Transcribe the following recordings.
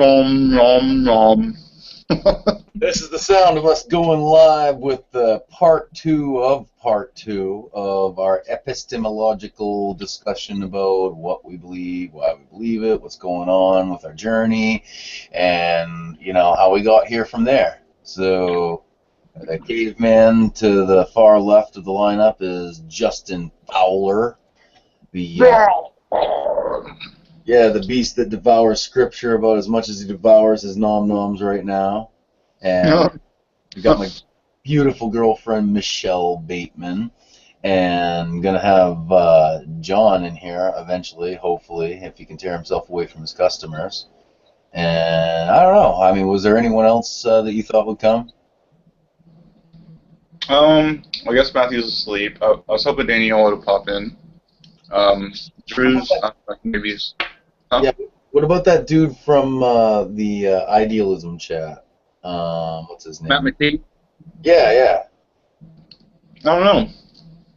Nom, nom, nom. This is the sound of us going live with part two of our epistemological discussion about what we believe, why we believe it, what's going on with our journey, and, you know, how we got here from there. So, the caveman to the far left of the lineup is Justin Fowler, the beast that devours scripture about as much as he devours his nom-noms right now. And we got my beautiful girlfriend, Michelle Bateman. And I'm going to have John in here eventually, hopefully, if he can tear himself away from his customers. And I don't know. I mean, was there anyone else that you thought would come? I guess Matthew's asleep. I was hoping Danielle would pop in. Drew's maybe. Yeah. What about that dude from the idealism chat? What's his name? Matt McKee? Yeah. I don't know.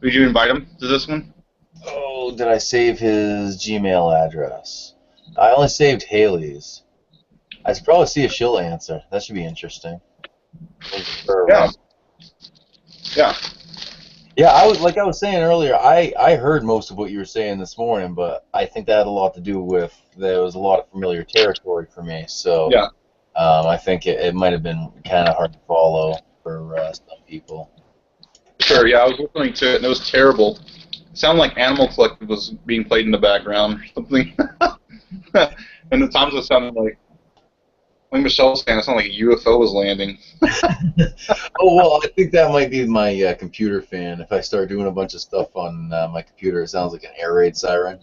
Did you invite him to this one? Oh, did I save his Gmail address? I only saved Haley's. I should probably see if she'll answer. That should be interesting. Yeah, I was saying earlier, I heard most of what you were saying this morning, but I think that had a lot to do with there was a lot of familiar territory for me. So yeah. I think it might have been kind of hard to follow for some people. Sure, yeah, I was listening to it, and it was terrible. It sounded like Animal Collective was being played in the background or something. And the times it sounded like Michelle was saying, it sounded like a UFO was landing. Oh, well, I think that might be my computer fan. If I start doing a bunch of stuff on my computer, it sounds like an air raid siren.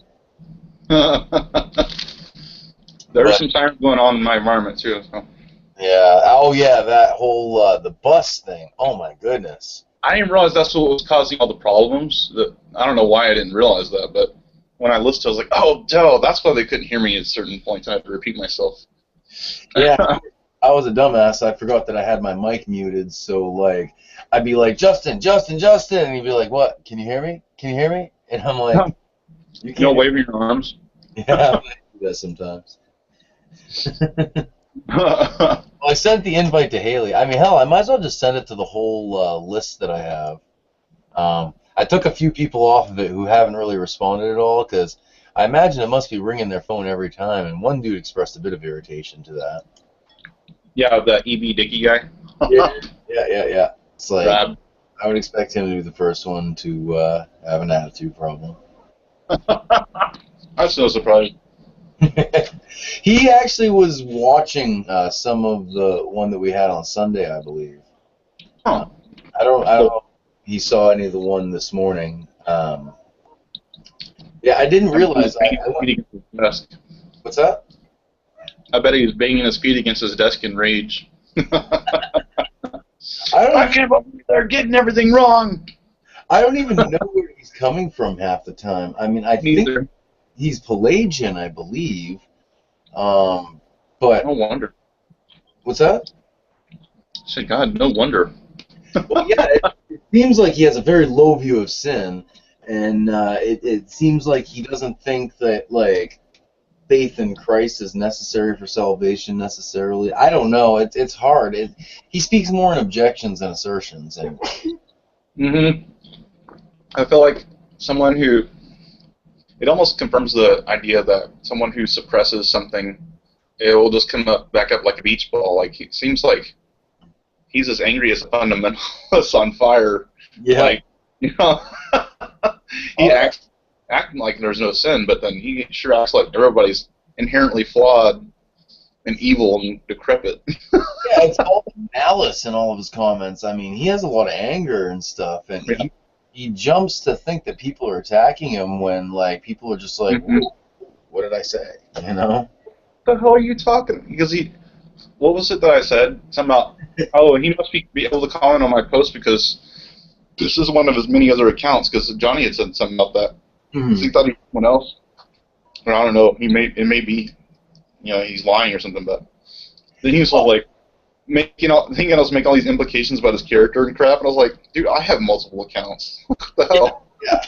There are some sirens going on in my environment, too. So. Yeah. Oh, yeah, that whole the bus thing. Oh, my goodness. I didn't realize that's what was causing all the problems. I don't know why I didn't realize that, but when I listened to it, I was like, oh, duh, that's why they couldn't hear me at certain points. I had to repeat myself. Yeah, I was a dumbass. I forgot that I had my mic muted, so, like, I'd be like, Justin, and he'd be like, what, can you hear me? And I'm like, you can't wave your arms. Yeah, I do that sometimes. Well, I sent the invite to Haley. I mean, hell, I might as well just send it to the whole list that I have. I took a few people off of it who haven't really responded at all, because I imagine it must be ringing their phone every time, and one dude expressed a bit of irritation to that. Yeah, the E.B. Dickey guy. Yeah. It's like, Rab. I would expect him to be the first one to have an attitude problem. That's no surprise. He actually was watching some of the one that we had on Sunday, I believe. Huh. I don't know if he saw any of the one this morning. Yeah, I didn't realize. What's that? I bet he was banging his feet against his desk in rage. I can't believe they're getting everything wrong. I don't even know where he's coming from half the time. I mean, I think he's Pelagian, I believe. But no wonder. What's that? I said, God, no wonder. Well, yeah, it seems like he has a very low view of sin, and it seems like he doesn't think that, like, faith in Christ is necessary for salvation necessarily. I don't know. It's hard. He speaks more in objections than assertions. Anyway. Mm-hmm. I feel like someone who... It almost confirms the idea that someone who suppresses something, it will just come back up like a beach ball. Like, it seems like he's as angry as a fundamentalist on fire. Yeah. Like, you know, he acts acting like there's no sin, but then he sure acts like everybody's inherently flawed and evil and decrepit. Yeah, it's all malice in all of his comments. I mean, he has a lot of anger and stuff, and he jumps to think that people are attacking him when, like, people are just like, what did I say? You know? What the hell are you talking? Because what was it that I said? Something about, he must be able to comment on my post because this is one of his many other accounts, because Johnny had said something about that. Mm-hmm. He thought he was someone else. Or I don't know, it may be, you know, he's lying or something, but then he was like, thinking I was making all these implications about his character and crap, and I was like, dude, I have multiple accounts. What the hell? Yeah.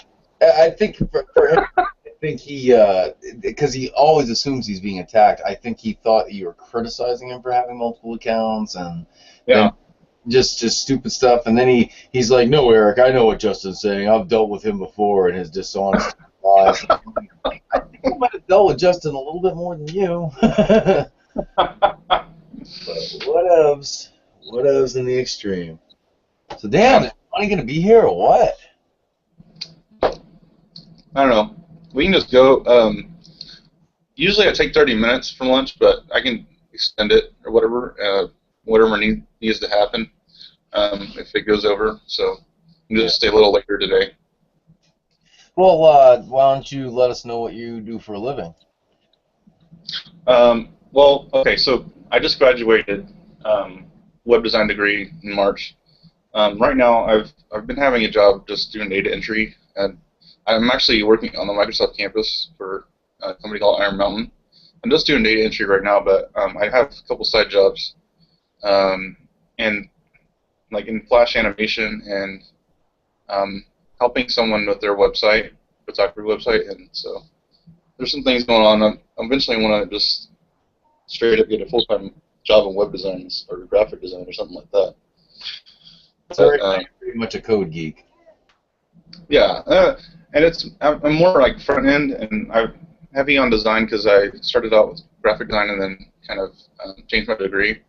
I think for him, think because he always assumes he's being attacked. I think he thought you were criticizing him for having multiple accounts, and Yeah. then just stupid stuff. And then he's like, "No, Eric, I know what Justin's saying. I've dealt with him before and his dishonesty lies." I think I might have dealt with Justin a little bit more than you. But whatevs in the extreme. So damn, is Johnny gonna be here or what? I don't know. We can just go. Usually I take 30 minutes for lunch, but I can extend it or whatever. Whatever needs to happen if it goes over. So you can just stay a little later today. Well, why don't you let us know what you do for a living? Well, okay. So I just graduated web design degree in March. Right now I've been having a job just doing data entry, and I'm actually working on the Microsoft campus for a company called Iron Mountain. I'm just doing data entry right now, but I have a couple side jobs, and like in Flash animation and helping someone with their website, photography website, and so there's some things going on. I eventually want to just straight up get a full-time job in web design or graphic design or something like that. So pretty much a code geek. Yeah, and I'm more like front end, and I'm heavy on design because I started out with graphic design and then kind of changed my degree.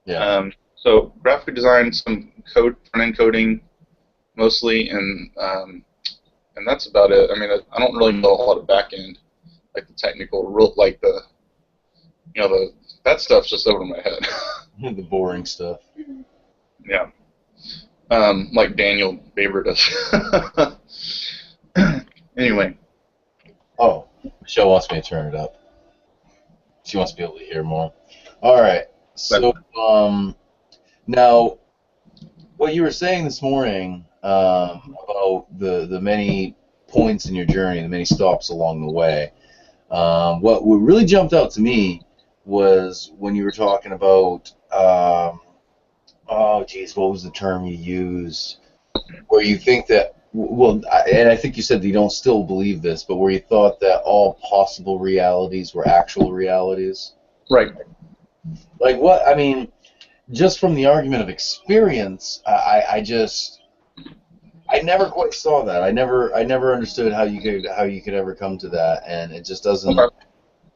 Yeah. So graphic design, some front end coding, mostly, and that's about it. I mean, I don't really know a whole lot of back end, like the technical, like that stuff's just over my head. The boring stuff. Yeah. Like Daniel Baber does. Anyway. Oh, Michelle wants me to turn it up. She wants to be able to hear more. All right. So, now, what you were saying this morning about the many points in your journey, the many stops along the way, what really jumped out to me was when you were talking about, oh, geez, what was the term you used? Where you think that, well, and I think you said that you don't still believe this, but where you thought that all possible realities were actual realities. Right. Like what? I mean, just from the argument of experience, I never quite saw that. I never understood how you could ever come to that, and it just doesn't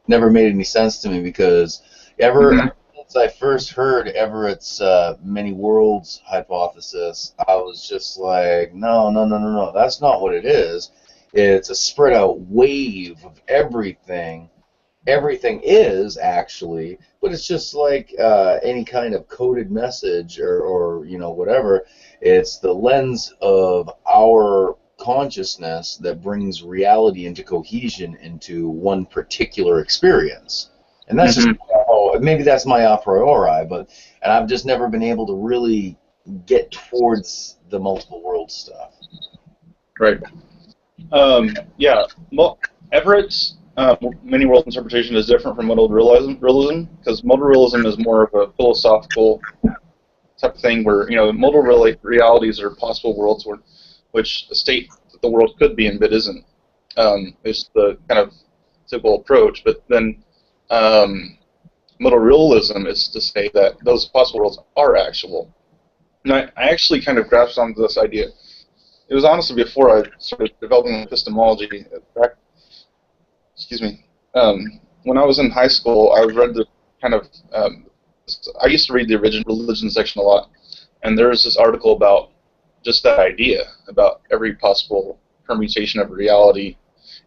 never made any sense to me because since I first heard Everett's many worlds hypothesis, I was just like, no, that's not what it is. It's a spread out wave of everything. Everything is actually, but it's just like any kind of coded message or whatever. It's the lens of our consciousness that brings reality into cohesion into one particular experience. And that's just, maybe that's my a priori, and I've just never been able to really get towards the multiple world stuff. Right. Yeah. Well, Everett's many world interpretation is different from modal realism because modal realism is more of a philosophical type of thing where modal realities are possible worlds which a state that the world could be in but isn't. Is the kind of typical approach, but then modal realism is to say that those possible worlds are actual. And I actually kind of grasped onto this idea. It was honestly before I started developing epistemology. When I was in high school, I read the kind of. I used to read the religion section a lot, and there was this article about just that idea about every possible permutation of reality,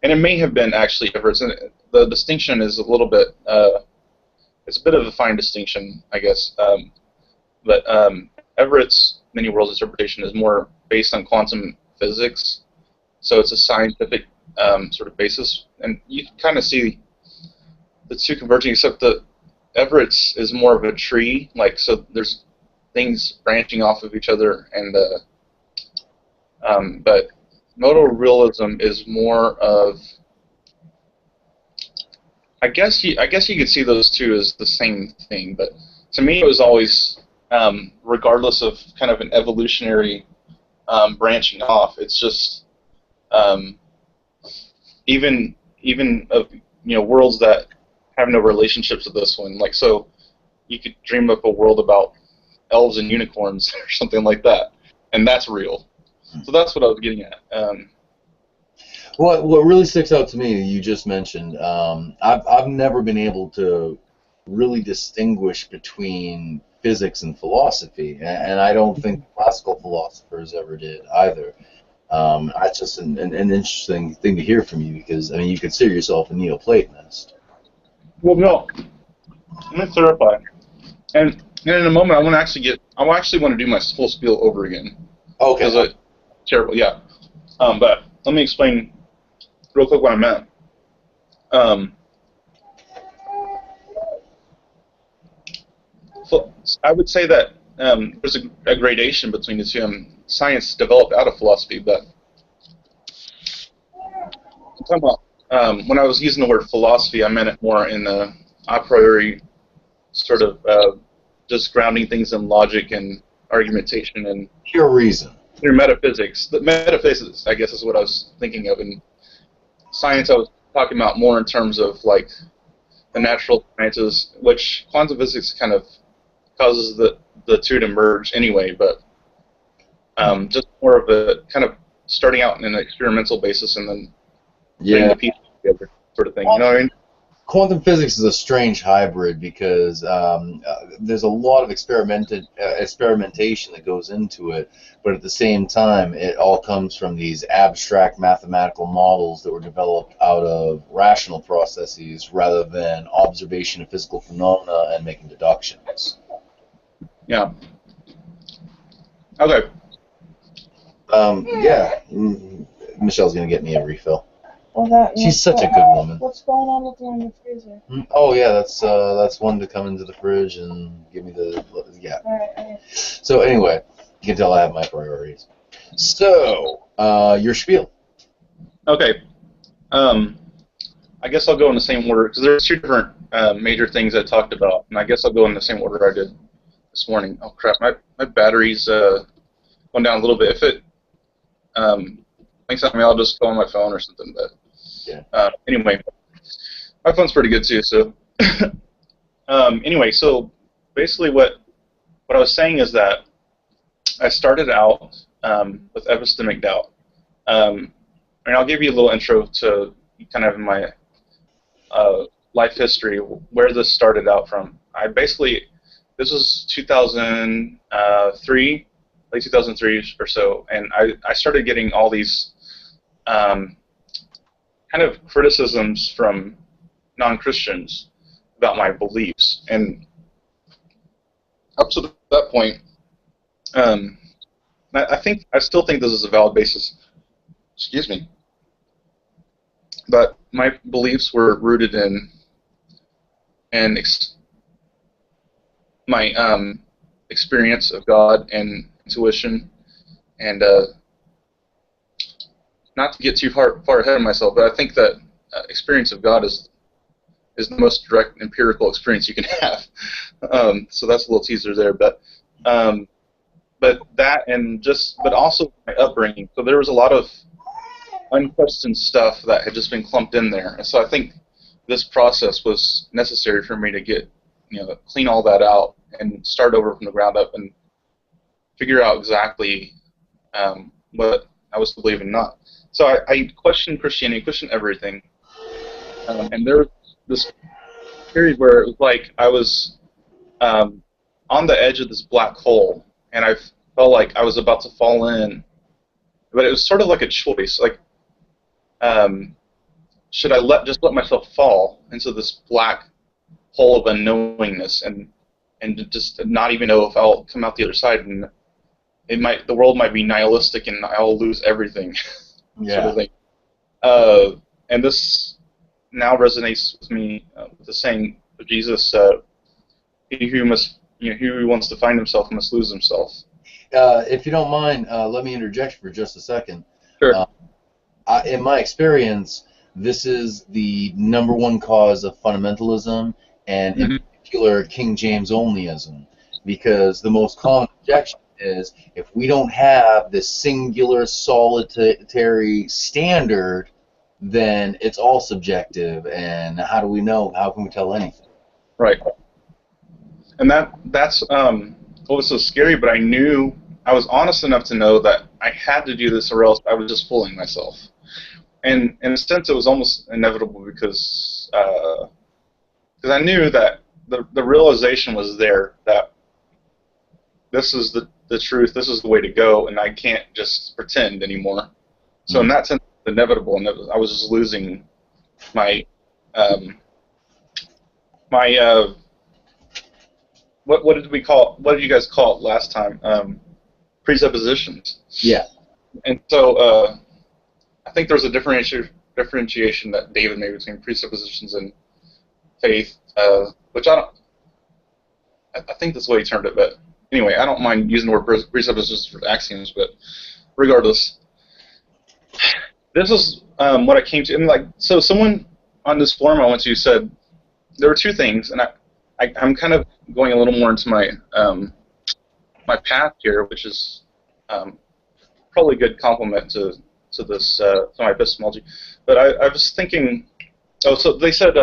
and it may have been actually Everett's. The distinction is a little bit. It's a bit of a fine distinction, I guess. But Everett's many worlds interpretation is more based on quantum physics, so it's a scientific sort of basis, and you can kind of see the two converging, except that Everett's is more of a tree, like so there's things branching off of each other, and but modal realism is more of, I guess you could see those two as the same thing, but to me it was always regardless of kind of an evolutionary branching off. It's just even even of worlds that have no relationships to this one. Like, so you could dream up a world about elves and unicorns or something like that, and that's real. So that's what I was getting at. What really sticks out to me, you just mentioned, I've never been able to really distinguish between physics and philosophy, and I don't think classical philosophers ever did either. That's just an interesting thing to hear from you, because I mean, you consider yourself a Neoplatonist. Well, no, let me clarify. And in a moment, I actually want to do my full spiel over again. Okay. Because it's terrible, yeah. But let me explain real quick what I meant. I would say that there's a gradation between the two. Science developed out of philosophy, but I'm talking about when I was using the word philosophy, I meant it more in a priori sort of just grounding things in logic and argumentation and pure reason. Through metaphysics. The metaphysics, I guess, is what I was thinking of. In science, I was talking about more in terms of like the natural sciences, which quantum physics kind of causes the two to merge anyway, but just more of a kind of starting out in an experimental basis and then putting the pieces together sort of thing. You know what I mean? Quantum physics is a strange hybrid because there's a lot of experimentation that goes into it, but at the same time, it all comes from these abstract mathematical models that were developed out of rational processes rather than observation of physical phenomena and making deductions. Yeah. Okay. Yeah. Michelle's going to get me a refill. Well, she's such a good woman. What's going on with you in your freezer? Oh yeah, that's one to come into the fridge and give me the All right, okay. So anyway, you can tell I have my priorities. So your spiel. Okay. I guess I'll go in the same order because there's two different major things I talked about, and I guess I'll go in the same order I did this morning. Oh crap, my battery's going down a little bit. If it thinks on me, I'll just go on my phone or something. But yeah. Anyway, my phone's pretty good too. So anyway, so basically what I was saying is that I started out with epistemic doubt, and I'll give you a little intro to kind of my life history, where this started out from. This was 2003, late 2003 or so, and I started getting all these kind of criticisms from non-Christians about my beliefs, and up to that point, I still think this is a valid basis. Excuse me. But my beliefs were rooted in my experience of God and intuition, and not to get too far ahead of myself, but I think that experience of God is the most direct empirical experience you can have. So that's a little teaser there, but that but also my upbringing. So there was a lot of unquestioned stuff that had just been clumped in there, and so I think this process was necessary for me to get clean all that out and start over from the ground up and figure out exactly what I was believing not. So I questioned Christianity, questioned everything, and there was this period where it was like I was on the edge of this black hole, and I felt like I was about to fall in, but it was sort of like a choice, like should I just let myself fall into this black hole of unknowingness and just not even know if I'll come out the other side, and the world might be nihilistic and I'll lose everything. Yeah. Sort of thing. And this now resonates with me with the saying of Jesus: "He who wants to find himself must lose himself." If you don't mind, let me interject for just a second. Sure. In my experience, this is the number one cause of fundamentalism, and in particular King James onlyism, because the most common objection is if we don't have this singular solitary standard, then it's all subjective, and how do we know? How can we tell anything? Right. And that's what was so scary, but I was honest enough to know that I had to do this or else I was just fooling myself. And in a sense, it was almost inevitable because I knew that the realization was there that this is the truth, this is the way to go, and I can't just pretend anymore. So in that sense, it's inevitable, and I was just losing my what did you guys call it last time? Presuppositions. Yeah. And so I think there's a differentiation that David made between presuppositions and faith, which I think that's the way he termed it, but anyway, I don't mind using the word presuppositions for axioms, but regardless, this is what I came to. And so someone on this forum I went to said there were two things, and I'm kind of going a little more into my my path here, which is probably a good compliment to this to my epistemology. But I was thinking, so they said,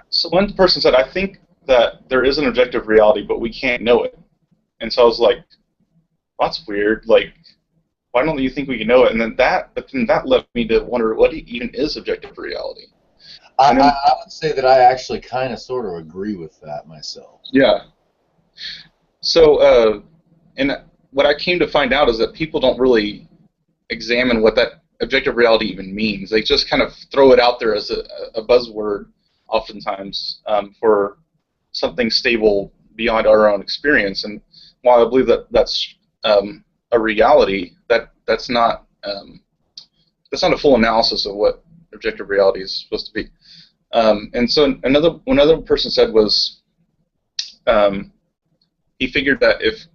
so one person said, I think that there is an objective reality, but we can't know it. And so I was like, well, that's weird. Like, why don't you think we can know it? And then that led me to wonder what even is objective reality. I would say that I actually kind of sort of agree with that myself. Yeah. So, and what I came to find out is that people don't really examine what that objective reality even means. They just kind of throw it out there as a buzzword, oftentimes, for something stable beyond our own experience. And while I believe that that's a reality, that's not a full analysis of what objective reality is supposed to be. And so another person said was he figured that if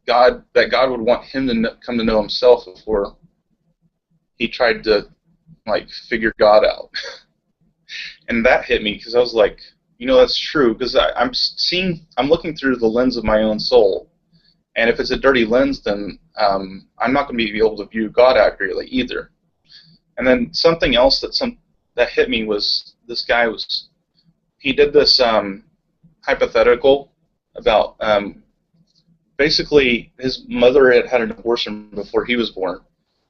God would want him to come to know himself before he tried to figure God out. And that hit me because I was like, that's true, because I'm looking through the lens of my own soul, and if it's a dirty lens, then I'm not going to be able to view God accurately either. And then something else that hit me was this guy he did this hypothetical about basically his mother had an abortion before he was born,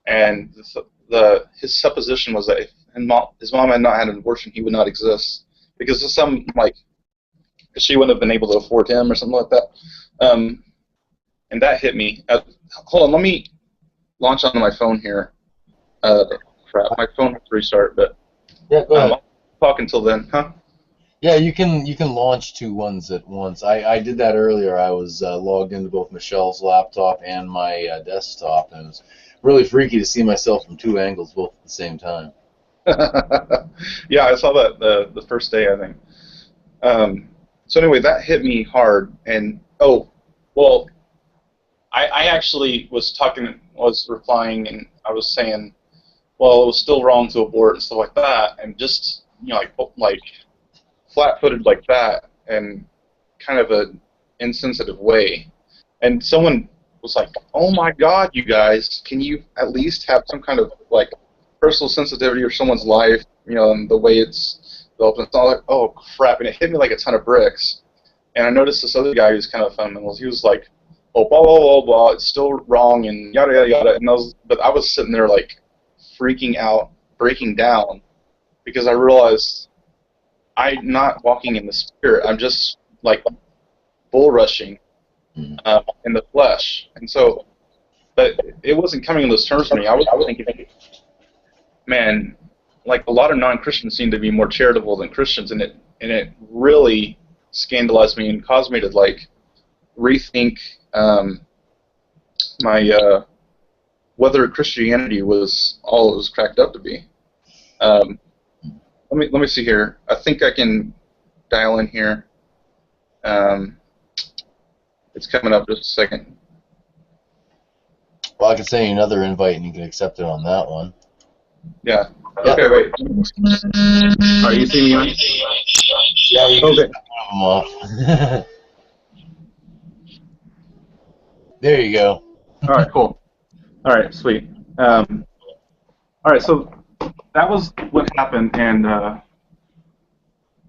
and his supposition was that if his mom had not had an abortion, he would not exist, because of some she wouldn't have been able to afford him or something like that. And that hit me. Hold on, let me launch onto my phone here. Crap, my phone has to restart, but yeah, go ahead. I'll talk until then, huh? Yeah, you can launch two ones at once. I did that earlier. I was logged into both Michelle's laptop and my desktop, and it was really freaky to see myself from two angles both at the same time. Yeah, I saw that the first day, I think. So anyway, that hit me hard, and I actually was replying, and I was saying, well, it was still wrong to abort and stuff like that, and just like flat-footed like that, and kind of an insensitive way. And someone was like, "Oh my God, you guys, can you at least have some kind of personal sensitivity of someone's life, and the way it's developed?" And it's all like, "Oh crap!" And it hit me like a ton of bricks. And I noticed this other guy who's kind of fundamental. He was like, "Oh, blah blah blah blah, it's still wrong," and yada yada yada. And I was sitting there freaking out, breaking down, because I realized I'm not walking in the spirit. I'm just bull rushing in the flesh. And so, but it wasn't coming in those terms for me. I was thinking, man, a lot of non-Christians seem to be more charitable than Christians, and it really scandalized me and caused me to rethink my whether Christianity was all it was cracked up to be. Let me see here. I think I can dial in here. It's coming up just a second. Well, I could send you another invite and you can accept it on that one. Yeah. Okay, wait. Are you seeing me on? Yeah, you can just turn them off. There you go. All right, cool. All right, sweet. All right, so that was what happened, and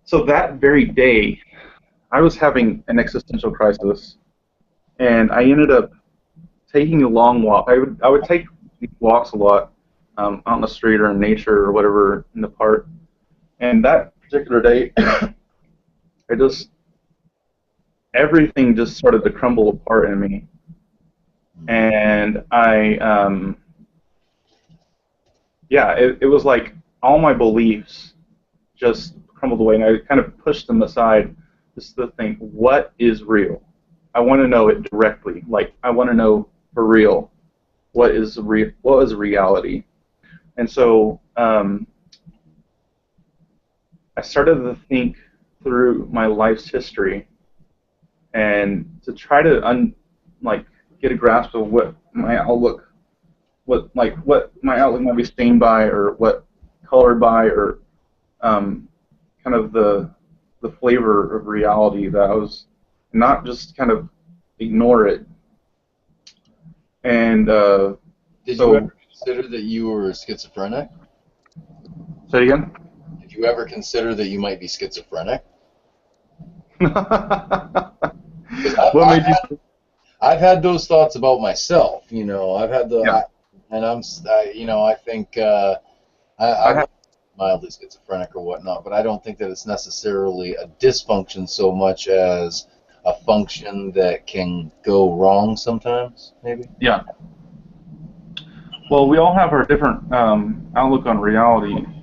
so that very day, I was having an existential crisis, and I ended up taking a long walk. I would take these walks a lot, out in the street or in nature or whatever in the park. And that particular day, I just everything just started to crumble apart in me, and yeah, it was like all my beliefs just crumbled away, and I kind of pushed them aside just to think, what is real? I want to know it directly. Like, I want to know for real what is reality. And so I started to think through my life's history and to try to like get a grasp of what my outlook what my outlook might be stained by, or what colored by, or kind of the flavor of reality, that I was not just kind of ignore it. And Did so, you ever consider that you were schizophrenic? say it again. Did you ever consider that you might be schizophrenic? What made you? I've had those thoughts about myself. I've had Yeah, and I think I I'm have. mildly schizophrenic or whatnot, but I don't think that it's necessarily a dysfunction so much as a function that can go wrong sometimes, maybe. Yeah. Well, we all have our different outlooks on reality, and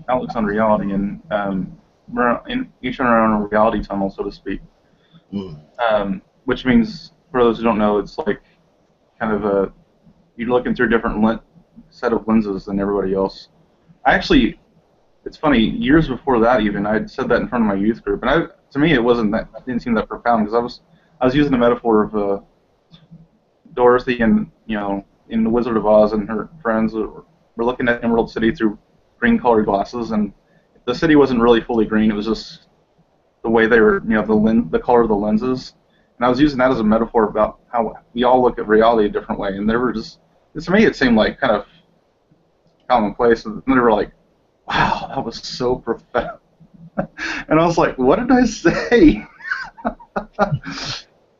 we're each in our own reality tunnel, so to speak. Mm. Which means, for those who don't know, it's like kind of you're looking through a different set of lenses than everybody else. Actually, it's funny. Years before that, even I'd said that in front of my youth group, and to me, it didn't seem that profound, because I was using the metaphor of Dorothy and in The Wizard of Oz, and her friends were looking at Emerald City through green-colored glasses, and the city wasn't really fully green. It was just the way they were, the color of the lenses. And I was using that as a metaphor about how we all look at reality a different way. And they were just, to me, it seemed like kind of commonplace. And they were like, wow, that was so profound. And I was like, what did I say?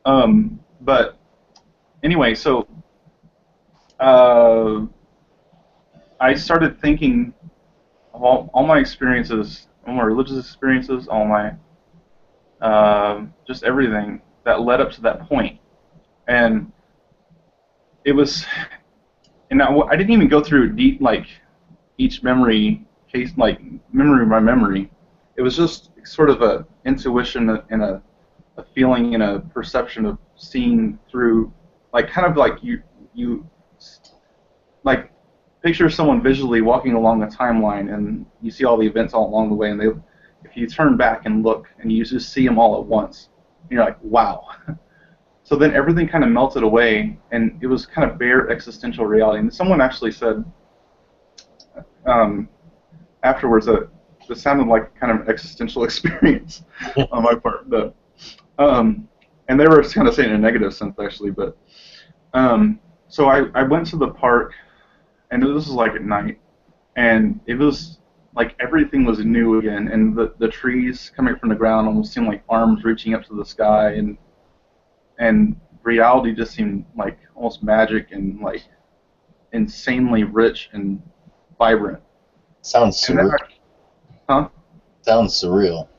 But anyway, so I started thinking of all my experiences, all my religious experiences, all my just everything that led up to that point. And it was, and I didn't even go through deep, like, each memory case, like memory by memory. It was just sort of a intuition and a feeling and a perception of seeing through, like, kind of like you like picture someone visually walking along a timeline, and you see all the events all along the way, and if you turn back and look and you just see them all at once, you're like, wow. So then everything kind of melted away, and it was kind of bare existential reality. And someone actually said afterwards that this sounded like kind of an existential experience on my part. But, and they were kind of saying in a negative sense, actually. But so I went to the park, and this was like at night, and it was like everything was new again, and the trees coming from the ground almost seemed like arms reaching up to the sky, and reality just seemed like almost magic and like insanely rich and vibrant. Sounds And then surreal. huh? Sounds surreal.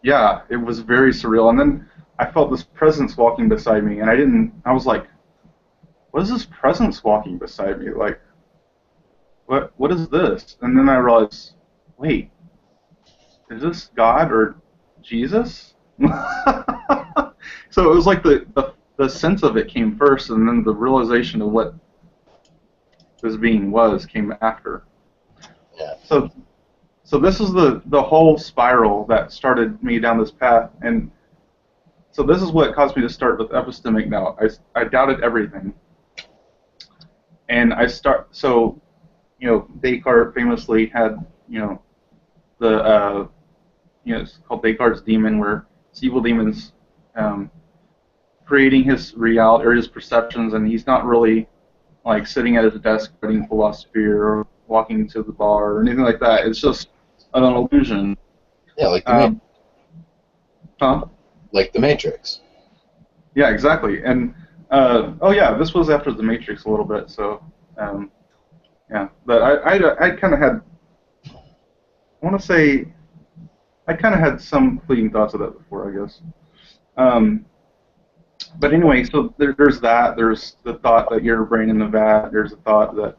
Yeah, it was very surreal. And then I felt this presence walking beside me, and I was like, what is this presence walking beside me? Like, what is this? And then I realized, wait, is this God or Jesus? So it was like the sense of it came first, and then the realization of what this being came after. Yeah. So this is the whole spiral that started me down this path, and so this is what caused me to start with epistemic doubt. I doubted everything, and so Descartes famously had the it's called Descartes' demon, where it's evil demons creating his reality or his perceptions, and he's not really like sitting at his desk writing philosophy or walking into the bar or anything like that. It's just an illusion. Yeah, like the Huh? like the Matrix. Yeah, exactly. And oh yeah, this was after the Matrix a little bit, so yeah. But I kind of had, I want to say, I kind of had some fleeting thoughts of that before, I guess. But anyway, so there's that. There's the thought that you're a brain in the vat. There's the thought that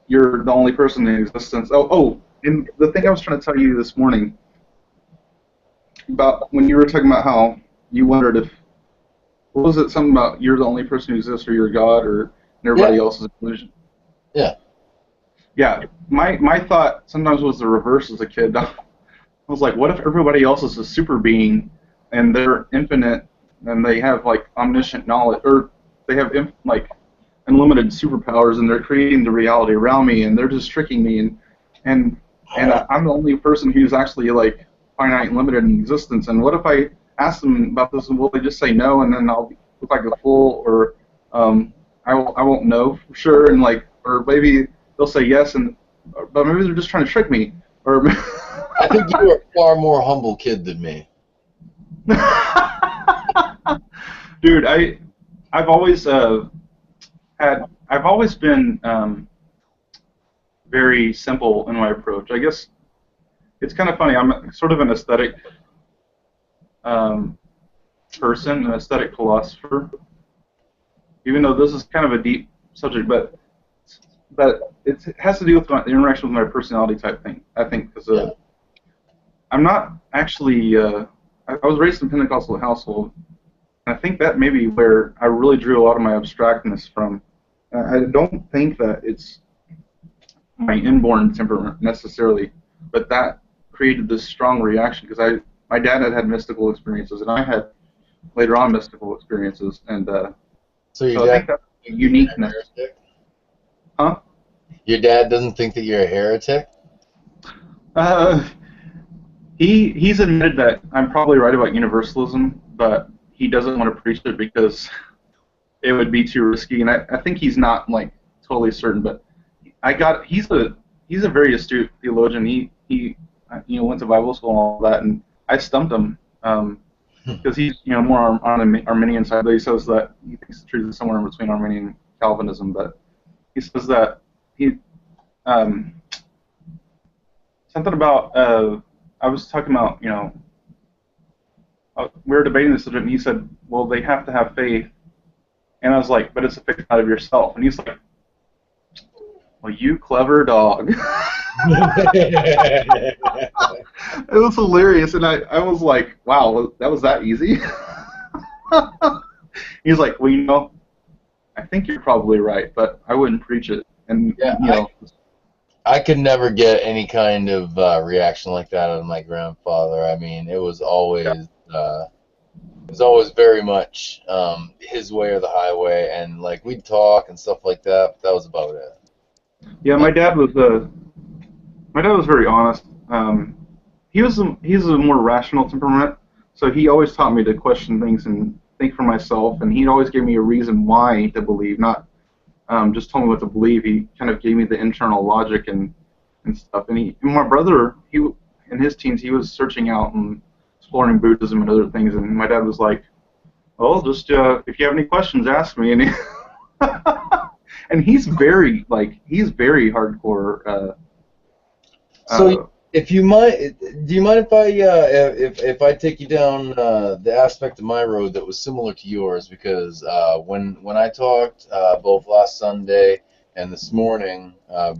you're the only person in existence. And the thing I was trying to tell you this morning about when you were talking about how you wondered if, what was it, something about you're the only person who exists, or you're God, or everybody else is an illusion? Yeah. Yeah, my thought sometimes was the reverse as a kid. I was like, what if everybody else is a super being, and they're infinite, and they have like omniscient knowledge, or they have like unlimited superpowers, and they're creating the reality around me, and they're just tricking me, and I'm the only person who's actually like finite and limited in existence. And what if I ask them about this, and will they just say no, and then I'll look like a fool, or I won't know for sure, and like, or maybe they'll say yes, but maybe they're just trying to trick me, or. I think you were a far more humble kid than me. Dude, I've always been very simple in my approach. I guess it's kind of funny. I'm sort of an aesthetic person, an aesthetic philosopher. Even though this is kind of a deep subject, but it has to do with the interaction with my personality type thing. I think because I'm not actually. I was raised in a Pentecostal household. I think that may be where I really drew a lot of my abstractness from. I don't think that it's my inborn temperament necessarily, but that created this strong reaction because my dad had mystical experiences, and I had later on mystical experiences, and so I think that's a uniqueness. Huh? Your dad doesn't think that you're a heretic? He's admitted that I'm probably right about universalism, but he doesn't want to preach it because it would be too risky, and I think he's not like totally certain. But he's a very astute theologian. He went to Bible school and all that, and I stumped him because he's more on the Arminian side. But he says that he thinks the truth is somewhere in between Arminian and Calvinism. But he says that he something about I was talking about we were debating this subject, and he said, well, they have to have faith. And I was like, but it's a faith out of yourself. And he's like, well, you clever dog. It was hilarious, and I was like, wow, that was that easy? He's like, well, I think you're probably right, but I wouldn't preach it. And I could never get any kind of reaction like that out of my grandfather. I mean, it was always very much his way or the highway, and like we'd talk and stuff like that. But that was about it. Yeah, my dad was very honest. He's a more rational temperament, so he always taught me to question things and think for myself, and he always gave me a reason why to believe, not just told me what to believe. He kind of gave me the internal logic and stuff. And my brother, in his teens, he was searching out and exploring Buddhism and other things. And my dad was like, "Well, just if you have any questions, ask me." And and he's very hardcore. So, if you might, do you mind if I take you down the aspect of my road that was similar to yours? Because when I talked both last Sunday and this morning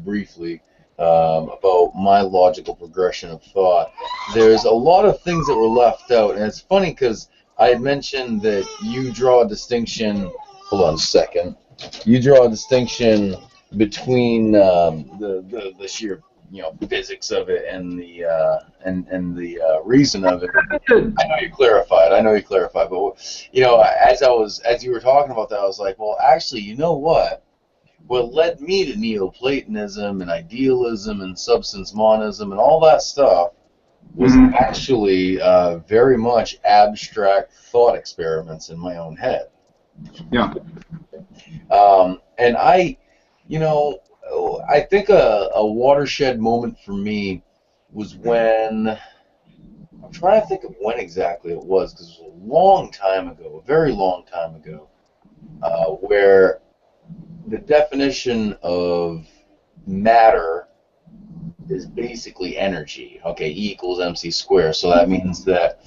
briefly about my logical progression of thought, there's a lot of things that were left out, and it's funny because I had mentioned that you draw a distinction. Hold on a second. You draw a distinction between the sheer physics of it and the reason of it. I know you clarified, but as you were talking about that, I was like, well, actually, you know what led me to Neoplatonism and idealism and substance monism and all that stuff was actually very much abstract thought experiments in my own head. Yeah. And I, I think a watershed moment for me was when, I'm trying to think of when exactly it was, because it was a long time ago, a very long time ago, where the definition of matter is basically energy. Okay, E equals mc squared. So that means that,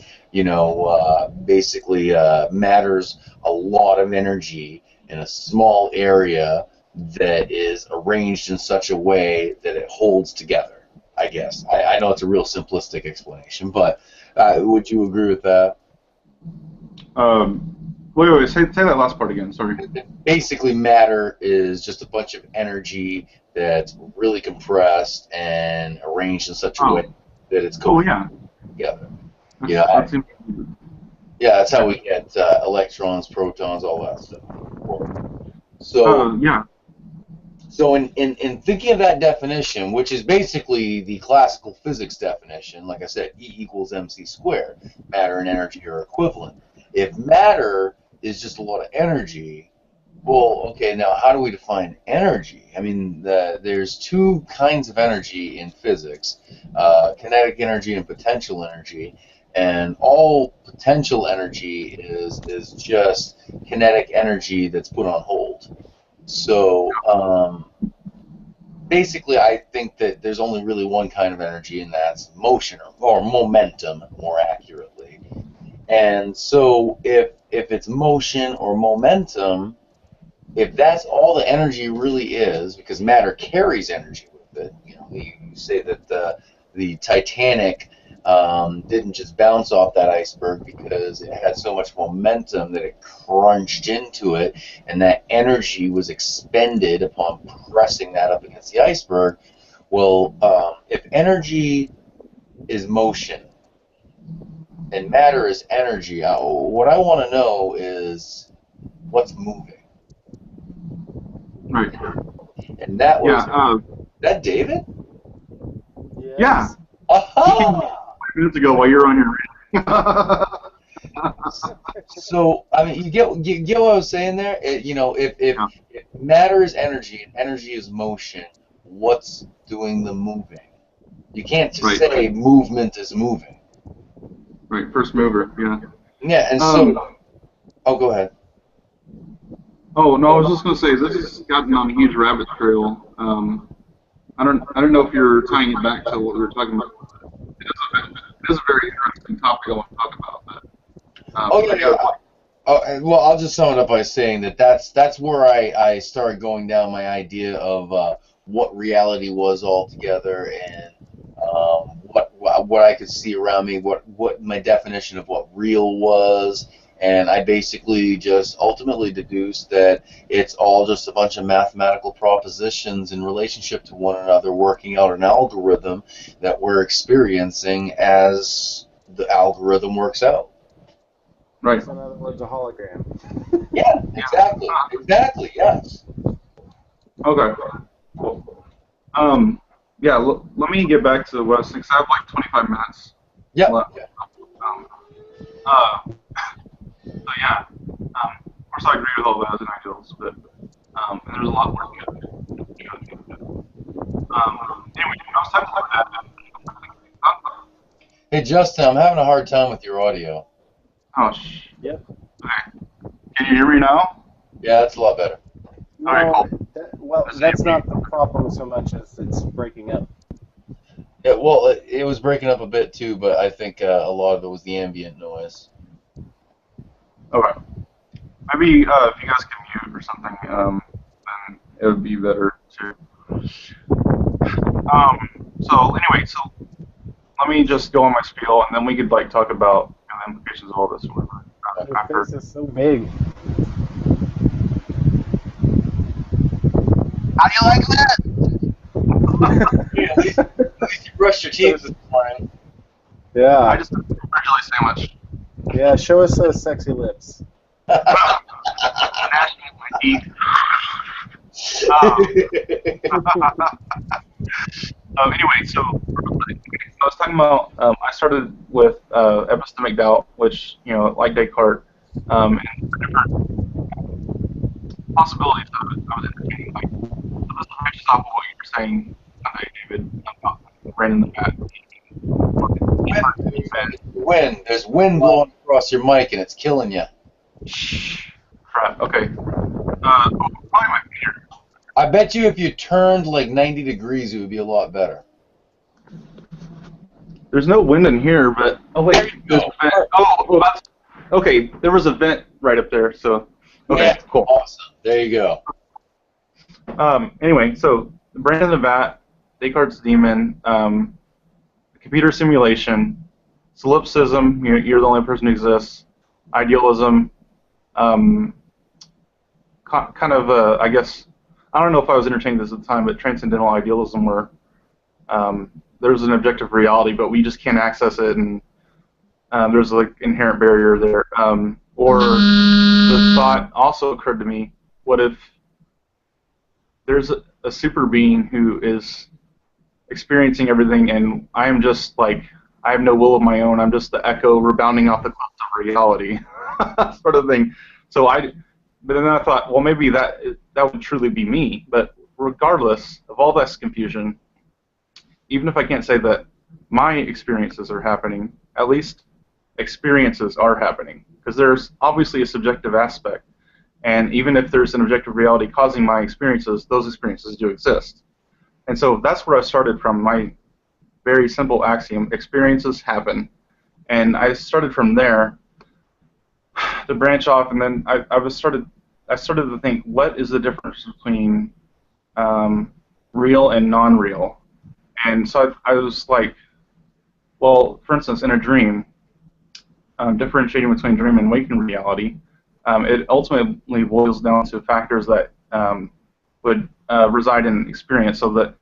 basically matter's a lot of energy in a small area that is arranged in such a way that it holds together, I guess. I know it's a real simplistic explanation, but would you agree with that? Wait, say that last part again, sorry. Basically, matter is just a bunch of energy that's really compressed and arranged in such a way that it's going together. That's how we get electrons, protons, all that stuff. So, So in thinking of that definition, which is basically the classical physics definition, like I said, E equals mc squared, matter and energy are equivalent. If matter is just a lot of energy, well, okay, now how do we define energy? I mean, there's two kinds of energy in physics, kinetic energy and potential energy, and all potential energy is just kinetic energy that's put on hold. So basically, I think that there's only really one kind of energy, and that's motion or momentum, more accurately. And so if it's motion or momentum, if that's all the energy really is, because matter carries energy with it, you say that the Titanic didn't just bounce off that iceberg because it had so much momentum that it crunched into it, and that energy was expended upon pressing that up against the iceberg. Well, if energy is motion and matter is energy, what I want to know is what's moving. Right. And that was that David? Yes. Yeah. Aha! Minutes ago while you're on your So I mean, you get what I was saying there. If matter is energy and energy is motion, what's doing the moving? You can't just say movement is moving. Right, first mover. Yeah. Yeah, and so. Oh, go ahead. Oh no, I was just going to say this has gotten on a huge rabbit trail. I don't know if you're tying it back to what we were talking about. It is a very interesting topic I want to talk about. Well, I'll just sum it up by saying that's where I started going down my idea of what reality was altogether, and what I could see around me, what my definition of what real was. And I basically just ultimately deduced that it's all just a bunch of mathematical propositions in relationship to one another, working out an algorithm that we're experiencing as the algorithm works out. Right. So in other words, a hologram. Yeah, exactly. Exactly, yes. Okay. Cool. Let me get back to what I was thinking. I have like 25 minutes. Yeah. So yeah, of course I agree with all those individuals, but and there's a lot more to it. Anyway, I was talking about that. Hey Justin, I'm having a hard time with your audio. Oh, Yep. Okay. Can you hear me now? Yeah, that's a lot better. No, All right, cool. That's not the problem so much as it's breaking up. Yeah, well, it was breaking up a bit too, but I think a lot of it was the ambient noise. Okay. Maybe if you guys can mute or something, then it would be better too. So anyway, let me just go on my spiel, and then we could like talk about the implications of all this. Or whatever. Your face is so big. How do you like that? At least you brushed your teeth this morning. Yeah. I just didn't really say much. Yeah, show us those sexy lips. Gnashing my teeth. Anyway, so I was talking about. I started with epistemic doubt, which like Descartes, and possibilities of it I was entertaining. Like, so this branches off of what you were saying, David, about Brandon the Bat. Wind. There's wind blowing across your mic, and it's killing you. Crap. Okay. Probably my computer. I bet you if you turned like 90 degrees, it would be a lot better. There's no wind in here, but There you go. That's okay. There was a vent right up there, so okay, Yeah, cool. Awesome. There you go. Anyway, so Brandon the Bat, Descartes' Demon, computer simulation, solipsism. You're the only person who exists. Idealism. Kind of, I guess, I don't know if I was entertaining this at the time, but transcendental idealism, where there's an objective reality, but we just can't access it, and there's like inherent barrier there. Or the thought also occurred to me: what if there's a super being who is experiencing everything, and I am just like, I have no will of my own. I'm just the echo rebounding off the cliffs of reality, sort of thing. But then I thought, well, maybe that would truly be me. But regardless of all this confusion, even if I can't say that my experiences are happening, at least experiences are happening, because there's obviously a subjective aspect. And even if there's an objective reality causing my experiences, those experiences do exist. And so that's where I started from, my very simple axiom: experiences happen. And I started from there to branch off, and then I started to think, what is the difference between real and non-real? And so I was like, well, for instance, in a dream, differentiating between dream and waking reality, it ultimately boils down to factors that would reside in experience, so that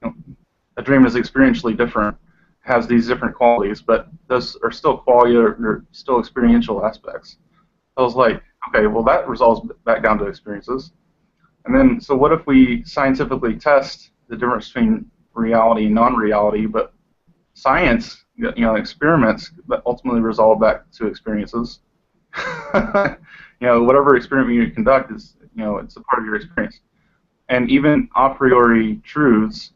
a dream is experientially different, has these different qualities, but those are still quality or still experiential aspects. I was like, okay, well, that resolves back down to experiences. And then, so what if we scientifically test the difference between reality and non-reality, but science, experiments that ultimately resolve back to experiences. Whatever experiment you conduct is, it's a part of your experience. And even a priori truths,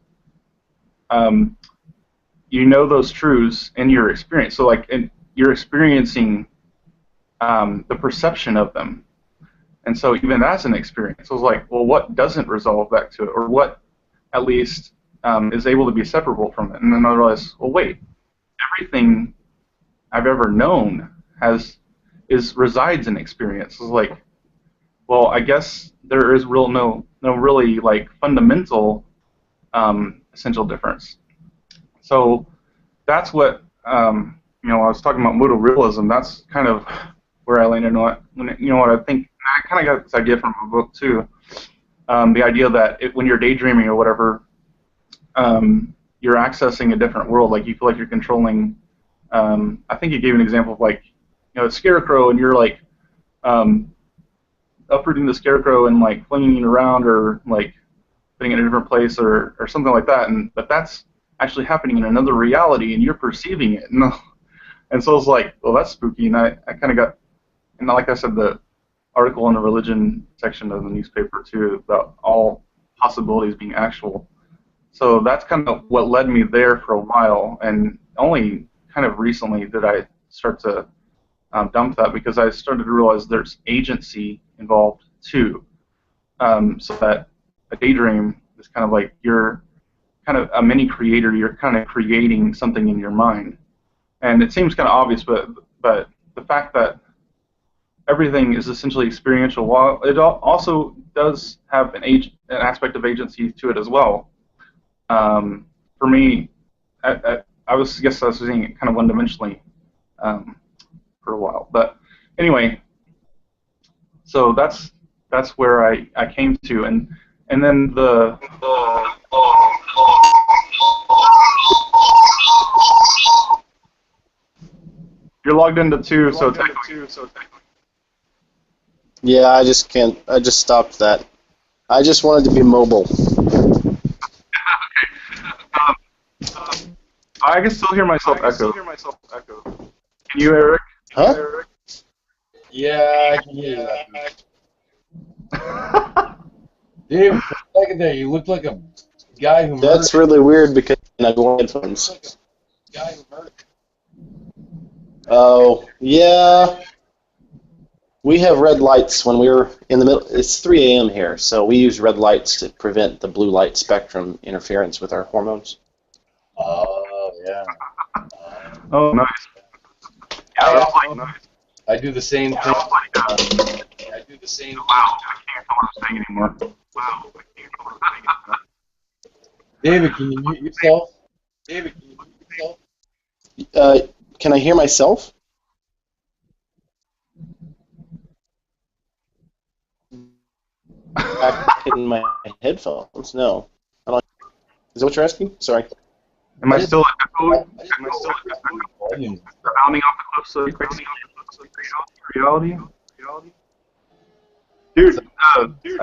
those truths in your experience. So, like, you're experiencing the perception of them. And so even that's an experience. So I was like, well, what doesn't resolve back to it, or what at least is able to be separable from it? And then I realized, well, wait, everything I've ever known resides in experience. It's like, well, I guess there is no really like fundamental essential difference. So that's what I was talking about modal realism. That's kind of where I landed on it. What I think, I kind of got this idea from a book too. The idea that when you're daydreaming or whatever, you're accessing a different world. Like, you feel like you're controlling. I think you gave an example of, like, a scarecrow, and you're like uprooting the scarecrow and like flinging it around, or like putting it in a different place, or something like that. But that's actually happening in another reality, and you're perceiving it. And so I was like, well, that's spooky. And I kind of got, and like I said, the article in the religion section of the newspaper too, about all possibilities being actual. So that's kind of what led me there for a while, and only kind of recently did I start to dump that, because I started to realize there's agency involved too. So that a daydream is kind of like you're kind of a mini creator. You're kind of creating something in your mind, and it seems kind of obvious, but the fact that everything is essentially experiential, while it also does have an aspect of agency to it as well. For me, I was seeing it kind of one-dimensionally for a while. But anyway, so that's where I came to, and then you're logged into two, so technically. Yeah, I just can't. I just stopped that. I just wanted to be mobile. I can still hear myself echo. Can you, Eric? Huh? Yeah, I can hear that. David, for a second there, you looked like a guy who murdered. That's really weird because I've worn headphones. Guy who murdered. Oh, yeah. We have red lights when we're in the middle. It's 3 a.m. here, so we use red lights to prevent the blue light spectrum interference with our hormones. Oh, yeah. Oh, nice. Yeah, that's like nice. I do the same thing. I do the same thing. Wow, I can't tell what I'm saying anymore. Wow, I can't tell what I'm saying anymore. David, can you mute yourself? David, can you mute yourself? Can I hear myself? Back in my headphones? No. I don't. Is that what you're asking? Sorry. Am I still echoing? Am I still echoing? Bounding off the cliffs of reality? Dude, I think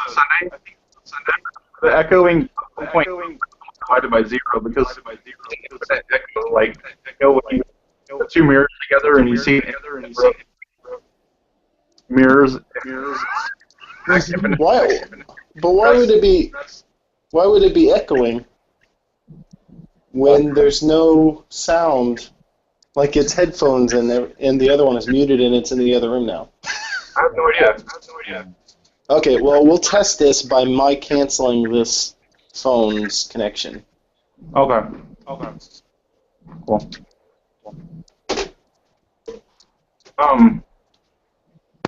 Sunday, the echoing point divided by zero because that echo, like, when you put two mirrors together and you see mirrors. Why? But why would it be? Why would it be echoing when there's no sound? Like it's headphones and the other one is muted and it's in the other room now. I have no idea. Okay, well we'll test this by my canceling this phone's connection. Okay. Cool.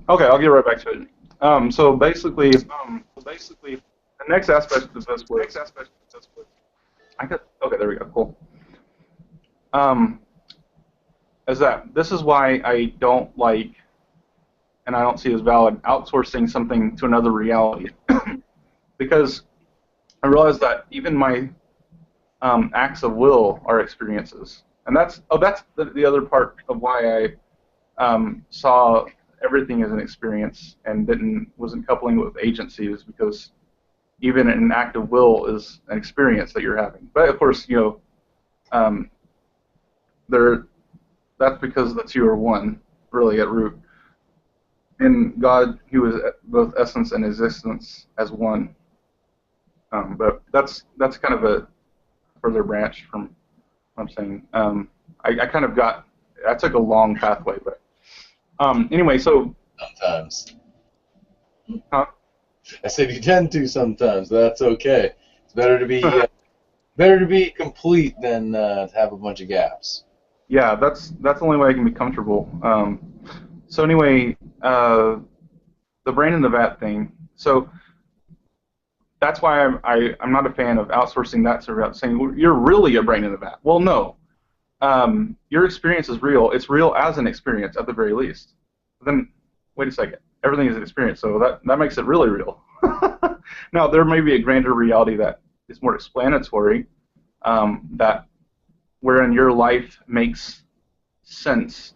Okay, I'll get right back to it. So basically, the next aspect of this was, okay, there we go, cool. Is that this is why I don't like, and I don't see as valid, outsourcing something to another reality. Because I realize that even my acts of will are experiences. And that's the other part of why I saw everything as an experience and wasn't coupling it with agency, is because even an act of will is an experience that you're having. But of course, that's because the two are one, really, at root. And God, who is both essence and existence, as one. But that's kind of a further branch from what I'm saying. I took a long pathway, but anyway, so Sometimes. Huh? I said you tend to sometimes. That's okay. It's better to be complete than to have a bunch of gaps. yeah, that's the only way I can be comfortable. So anyway, the brain in the vat thing. So that's why I'm not a fan of outsourcing that sort of saying, well, you're really a brain in the vat. Well, no. Your experience is real. It's real as an experience, at the very least. Then, wait a second. Everything is an experience, so that makes it really real. Now, there may be a grander reality that is more explanatory, that wherein your life makes sense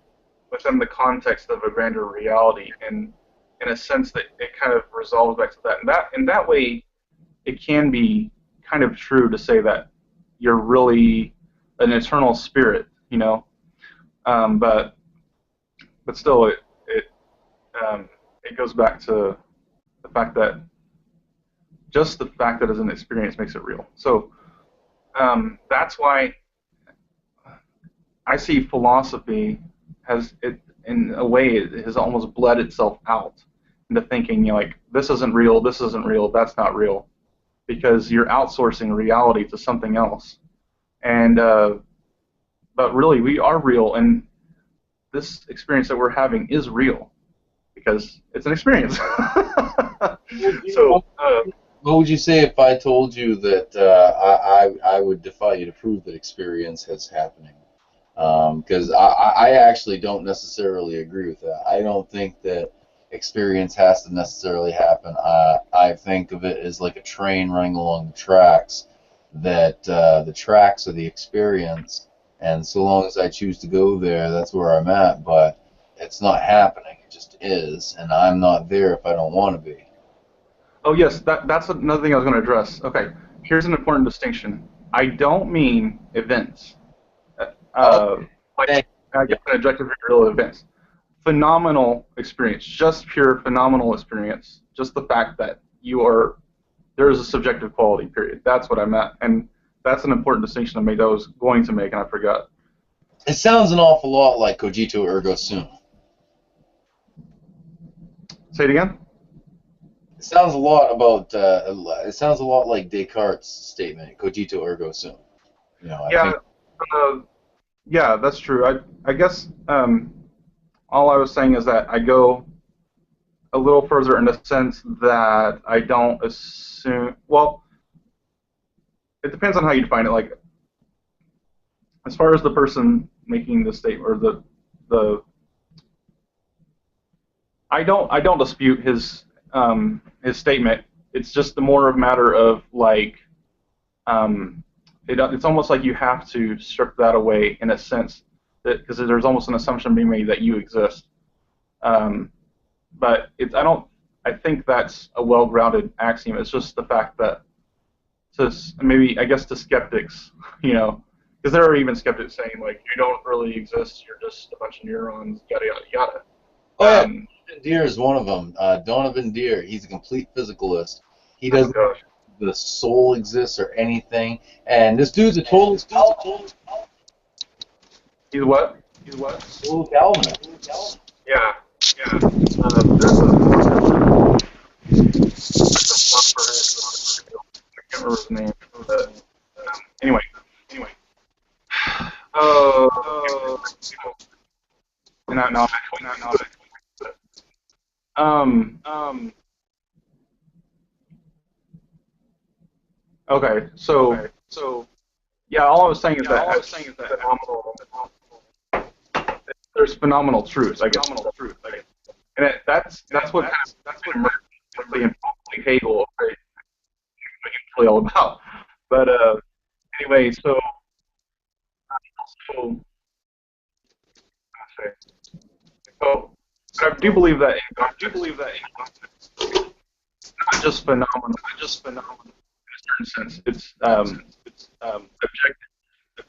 within the context of a grander reality, and in a sense that it kind of resolves back to that. And in that way, it can be kind of true to say that you're really an eternal spirit, but still, it goes back to the fact that just the fact that it's an experience makes it real. So that's why I see philosophy has it in a way it has almost bled itself out into thinking, like, this isn't real, that's not real, because you're outsourcing reality to something else. And but really, we are real, and this experience that we're having is real because it's an experience. So, what would you say if I told you that I would defy you to prove that experience is happening? Because I actually don't necessarily agree with that. I don't think that experience has to necessarily happen. I think of it as like a train running along the tracks, that the tracks are the experience, and so long as I choose to go there, that's where I'm at, but it's not happening. It just is, and I'm not there if I don't want to be. oh yes, that's another thing I was going to address. Okay, here's an important distinction. I don't mean events. Like, I guess an objective real events. Phenomenal experience, just pure phenomenal experience. Just the fact that you are there is a subjective quality, period. That's what I meant. And that's an important distinction I made that I was going to make, and I forgot. It sounds an awful lot like cogito ergo sum. Say it again? It sounds a lot about. It sounds a lot like Descartes' statement, "Cogito ergo sum." You know, I Yeah, think yeah, that's true. I guess all I was saying is that I go a little further in the sense that I don't assume. Well, it depends on how you define it. Like, as far as the person making the statement or the I don't dispute his statement. It's just more of a matter of like it's almost like you have to strip that away in a sense that because there's almost an assumption being made that you exist. But I think that's a well-grounded axiom. It's just the fact that I guess to skeptics, because there are even skeptics saying like you don't really exist. You're just a bunch of neurons. Yada yada yada. Oh, yeah. Donovan Deere is one of them. Donovan Deere, he's a complete physicalist. He doesn't think the soul exists or anything. And this dude's a total Calvinist. He's what? He's what? Total Calvinist. Yeah. There's a I can't remember his name. But, anyway. Okay, so yeah, all I was saying is that there's phenomenal truth, I guess. And that's what Hegel is all about. But anyway, so I do believe that it's not just phenomenal. In a certain sense, it's objective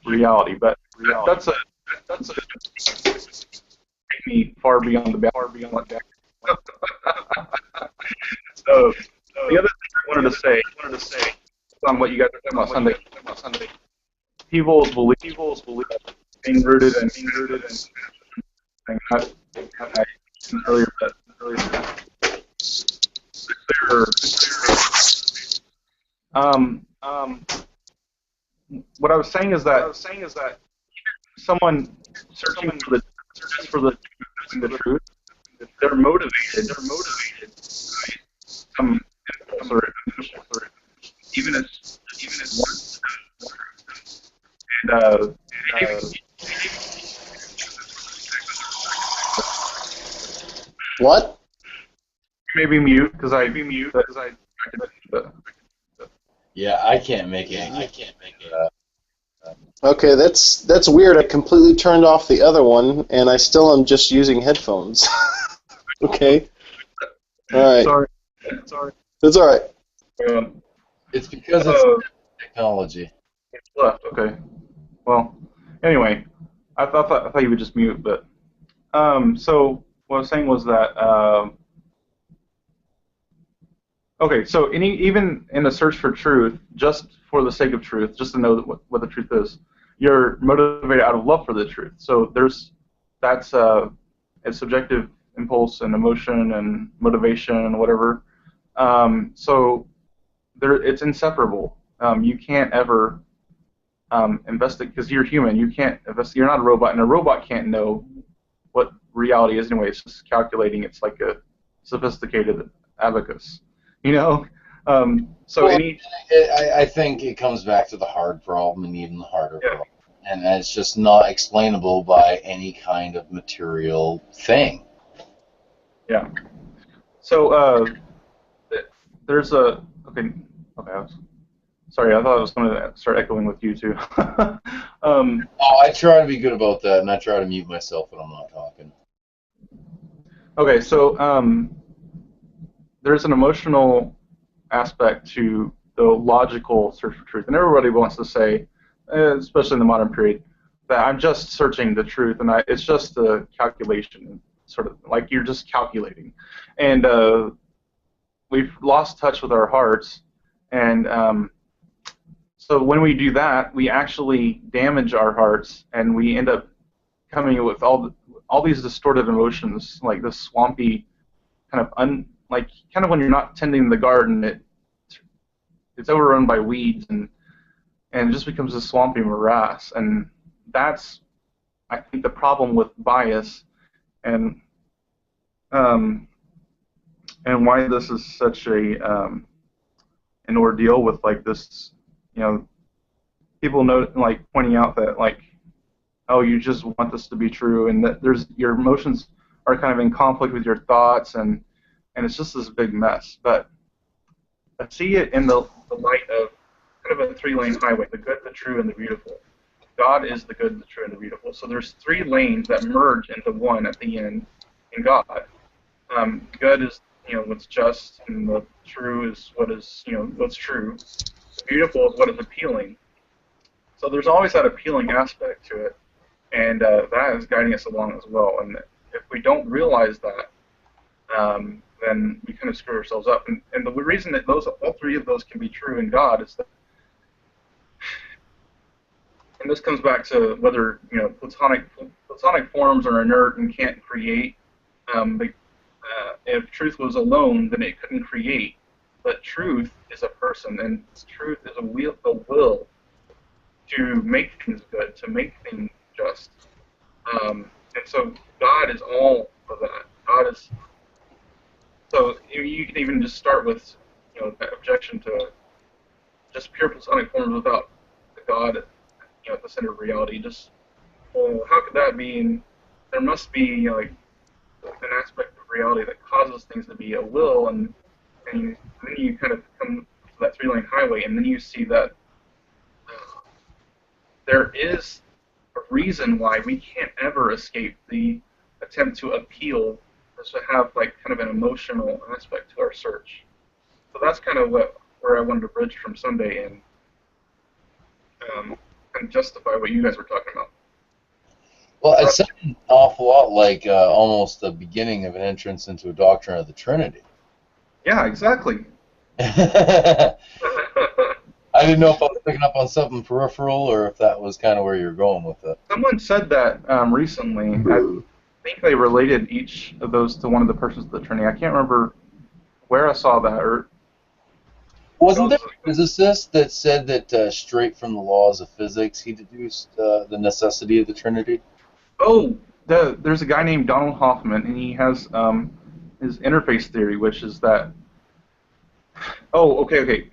reality. But that's a take me far beyond that. So the other thing I wanted to say on what you guys are talking about Sunday. People's belief being rooted in I earlier what I was saying is that someone searching for the truth, they're motivated by some impulse or even as and What? maybe mute because I Yeah, I can't make it. Okay, that's weird. I completely turned off the other one, and I still am just using headphones. Okay. All right. Sorry. It's all right. It's because it's technology. It's left. Okay. Well, anyway, I thought you would just mute, but so what I was saying was that okay, so even in the search for truth, just for the sake of truth, just to know what the truth is, you're motivated out of love for the truth. So that's a subjective impulse and emotion and motivation and whatever. So it's inseparable. You can't ever investigate because you're human. You can't investigate. You're not a robot, and a robot can't know what reality is anyway. It's just calculating. It's like a sophisticated abacus. So well, I think it comes back to the hard problem and even the harder problem. And it's just not explainable by any kind of material thing. Yeah. So there's a okay. Sorry, I thought I was going to start echoing with you too. I try to be good about that, and I try to mute myself when I'm not talking. Okay, so there's an emotional aspect to the logical search for truth, and everybody wants to say, especially in the modern period, that I'm just searching the truth, and it's just a calculation, sort of like you're just calculating, and we've lost touch with our hearts, And so when we do that, we actually damage our hearts, and we end up coming with all these distorted emotions, like this swampy kind of kind of when you're not tending the garden, it's overrun by weeds, and it just becomes a swampy morass. And that's, I think, the problem with bias, and why this is such an ordeal with like this, people like pointing out that like, oh, you just want this to be true, and that your emotions are kind of in conflict with your thoughts, and it's just this big mess. But I see it in the light of kind of a three-lane highway: the good, the true, and the beautiful. God is the good, the true, and the beautiful. So there's three lanes that merge into one at the end in God. Good is what's just, and the true is what is what's true. The beautiful is what is appealing. So there's always that appealing aspect to it, and that is guiding us along as well. And if we don't realize that, then we kind of screw ourselves up. And the reason that all three of those can be true in God is that, and this comes back to whether platonic forms are inert and can't create. If truth was alone, then it couldn't create. But truth is a person, and truth is a will to make things good, to make things just. And so God is all of that. God is. So you can even just start with that objection to just pure platonic forms without the God at the center of reality. Just, well, how could that be? And there must be like an aspect of reality that causes things to be a will, and then you kind of come to that three-lane highway, and then you see that there is a reason why we can't ever escape the attempt to appeal, or to have like kind of an emotional aspect to our search. So that's kind of where I wanted to bridge from Sunday and justify what you guys were talking about. Well, it sounds an awful lot like almost the beginning of an entrance into a doctrine of the Trinity. Yeah, exactly. I didn't know if I was picking up on something peripheral or if that was kind of where you're going with it. Someone said that recently. I think they related each of those to one of the persons of the Trinity. I can't remember where I saw that. Or wasn't there a physicist that said that straight from the laws of physics he deduced the necessity of the Trinity? Oh, there's a guy named Donald Hoffman, and he has his interface theory, which is that. Oh, okay.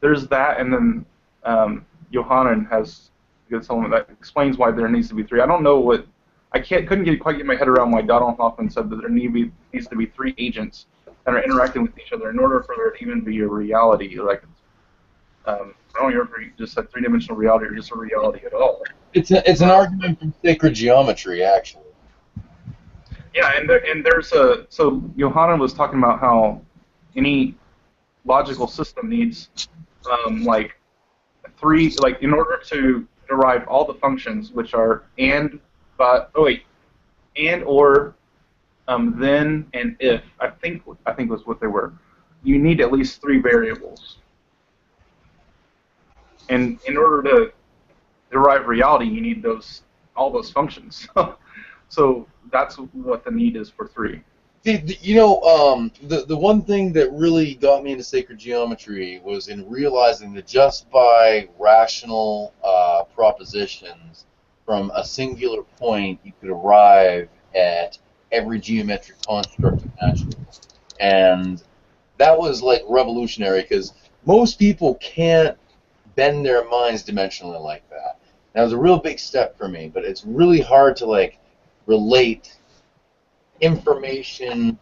There's that, and then Johannan has a good element that explains why there needs to be three. I don't know what couldn't quite get my head around why Donald Hoffman said that there needs to be three agents that are interacting with each other in order for there to even be a reality. Like, I don't know if you just said three-dimensional reality or just a reality at all. It's an argument from sacred geometry, actually. Yeah, and there's so Johannan was talking about how any logical system needs three, like in order to derive all the functions, which are and, or, then, and if. I think was what they were. You need at least three variables. And in order to derive reality, you need all those functions. So that's what the need is for three. The one thing that really got me into sacred geometry was in realizing that just by rational propositions from a singular point, you could arrive at every geometric construct imaginable. And that was like revolutionary because most people can't bend their minds dimensionally like that. That was a real big step for me, but it's really hard to like relate information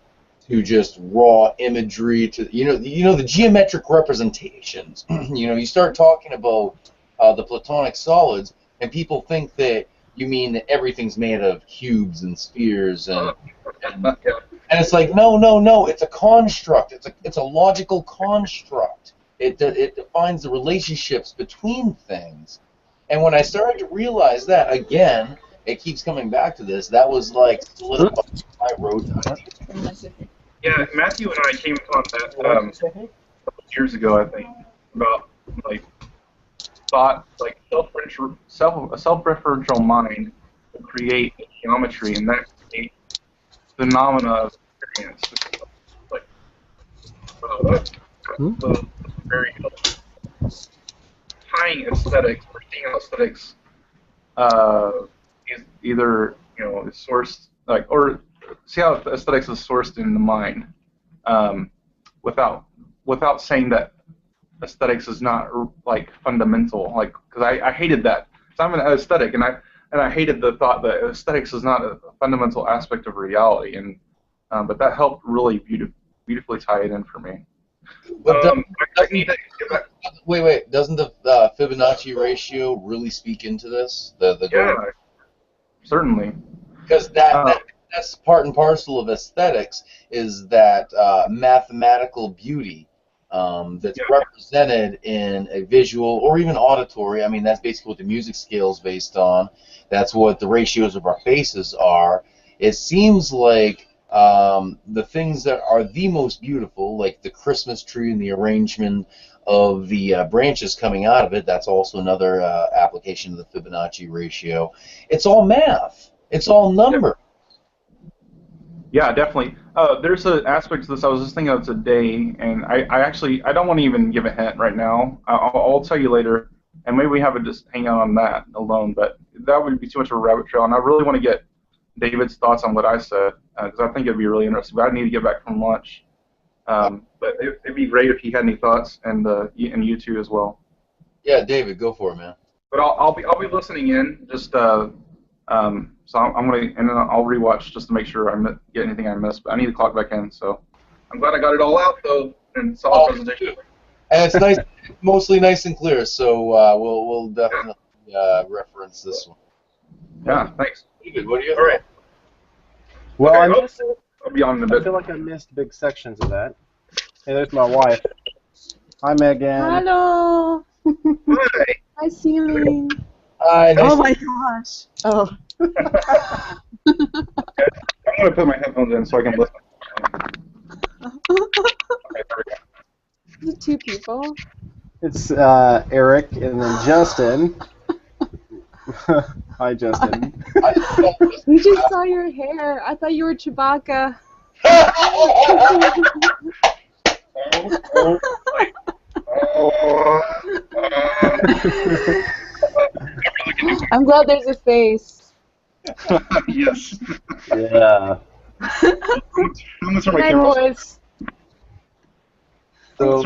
to just raw imagery to the geometric representations. You start talking about the Platonic solids, and people think that you mean that everything's made of cubes and spheres, and it's like no, it's a construct. It's a logical construct. It defines the relationships between things. And when I started to realize that, again, it keeps coming back to this. That was like solidifying my road to Yeah, Matthew and I came upon that years ago, I think, about like thought, like a self-referential mind will create a geometry, and that creates phenomena of experience. Like the very tying aesthetics or seeing aesthetics is either is sourced or see how aesthetics is sourced in the mind, without saying that aesthetics is not like fundamental, like because I hated that. So I'm an aesthetic, and I hated the thought that aesthetics is not a fundamental aspect of reality, and but that helped really beautifully tie it in for me. But I need to get back. wait. Doesn't the Fibonacci ratio really speak into this? Yeah, certainly. Because that's part and parcel of aesthetics is that mathematical beauty that's represented in a visual or even auditory. I mean, that's basically what the music scale is based on. That's what the ratios of our faces are. It seems like the things that are the most beautiful, like the Christmas tree and the arrangement of the branches coming out of it, that's also another application of the Fibonacci ratio. It's all math. It's all number. Yeah, definitely. There's an aspect to this I was just thinking of today, and I don't want to even give a hint right now. I'll tell you later, and maybe we have it just hang out on that alone, but that would be too much of a rabbit trail, and I really want to get David's thoughts on what I said, because I think it'd be really interesting, but I need to get back from lunch. But it'd be great if he had any thoughts, and you too as well. Yeah, David, go for it, man. But I'll be listening in, just so I'm gonna, and then I'll rewatch just to make sure I get anything I missed. But I need to clock back in, so I'm glad I got it all out though, and saw the presentation. And it's nice, mostly nice and clear. So we'll definitely reference this one. Yeah, thanks. David, what do you? All right. Well, Okay, I'll be on in a I bit. feel like I missed big sections of that. Hey, there's my wife. Hi, Megan. Hello. Hi. Hi, Ceiling. Nice Oh my gosh. Oh. I'm gonna put my headphones in so I can listen. Okay, there we go. Is it two people? It's Eric and then Justin. Hi, Justin. We just saw your hair. I thought you were Chewbacca. I'm glad there's a face. Yes. Yeah. How much are my Hi, cameras? boys. So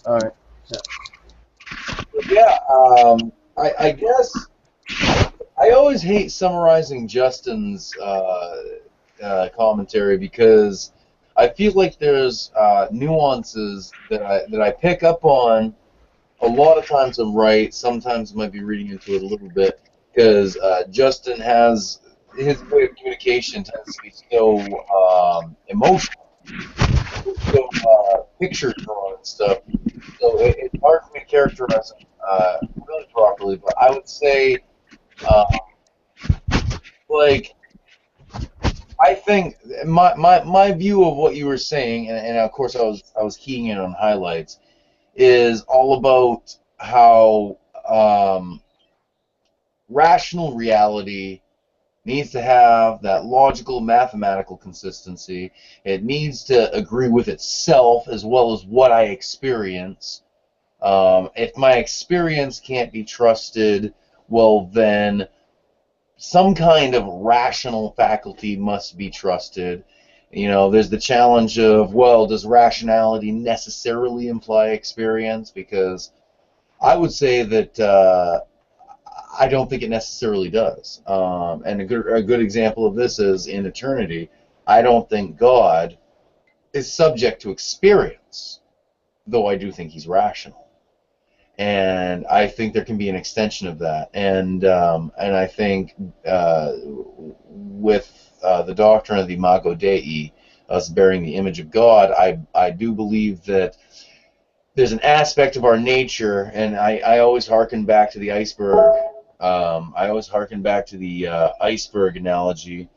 All right. yeah, I guess I always hate summarizing Justin's commentary because I feel like there's nuances that I pick up on. A lot of times I'm right. Sometimes I might be reading into it a little bit because Justin has his way of communication tends to be so emotional, so picture drawn and stuff. So it's hard for me to characterize him really properly. But I would say, like, I think my view of what you were saying, and of course I was keying in on highlights, is all about how rational reality needs to have that logical mathematical consistency. It needs to agree with itself as well as what I experience. If my experience can't be trusted, well then some kind of rational faculty must be trusted. You know, there's the challenge of, well, does rationality necessarily imply experience? Because I would say that I don't think it necessarily does. And a good example of this is in eternity. I don't think God is subject to experience, though I do think he's rational. And I think there can be an extension of that. And I think with the doctrine of the Imago Dei, us bearing the image of God, I do believe that there's an aspect of our nature, and I always hearken back to the iceberg. I always hearken back to the iceberg analogy,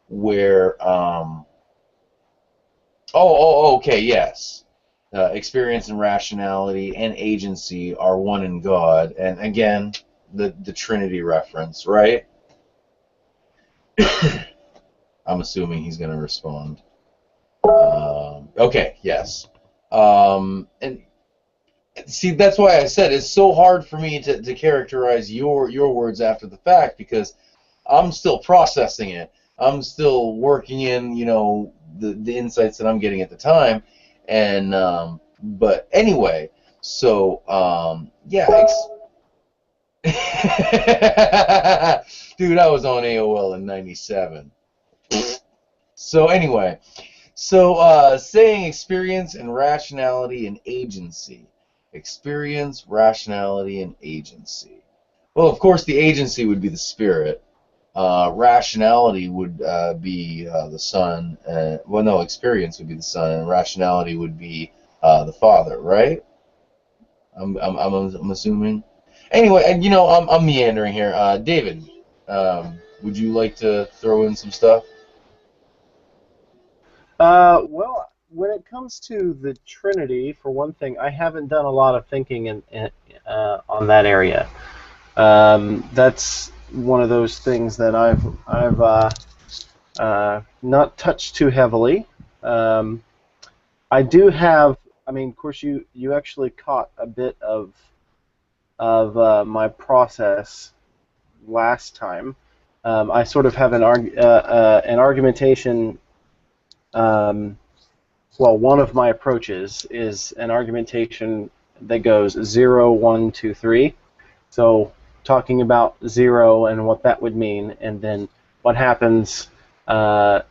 where okay, yes. experience and rationality and agency are one in God. And again, the Trinity reference, right? I'm assuming he's going to respond. Okay, yes. And see, that's why I said it's so hard for me to characterize your words after the fact, because I'm still processing it. I'm still working in, the insights that I'm getting at the time. And but anyway, so yeah. Dude, I was on AOL in '97. So anyway, saying experience and rationality and agency. Experience, rationality, and agency. Well, of course, the agency would be the spirit. Rationality would be the Son. Well, no, experience would be the Son, and rationality would be the Father, right? I'm assuming. Anyway, and I'm meandering here. David, would you like to throw in some stuff? Well, when it comes to the Trinity, for one thing, I haven't done a lot of thinking on that area. That's one of those things that I've not touched too heavily. I do have. I mean, of course, you actually caught a bit of my process last time. I sort of have an argumentation. Well, one of my approaches is an argumentation that goes 0, 1, 2, 3. So talking about 0 and what that would mean, and then what happens, how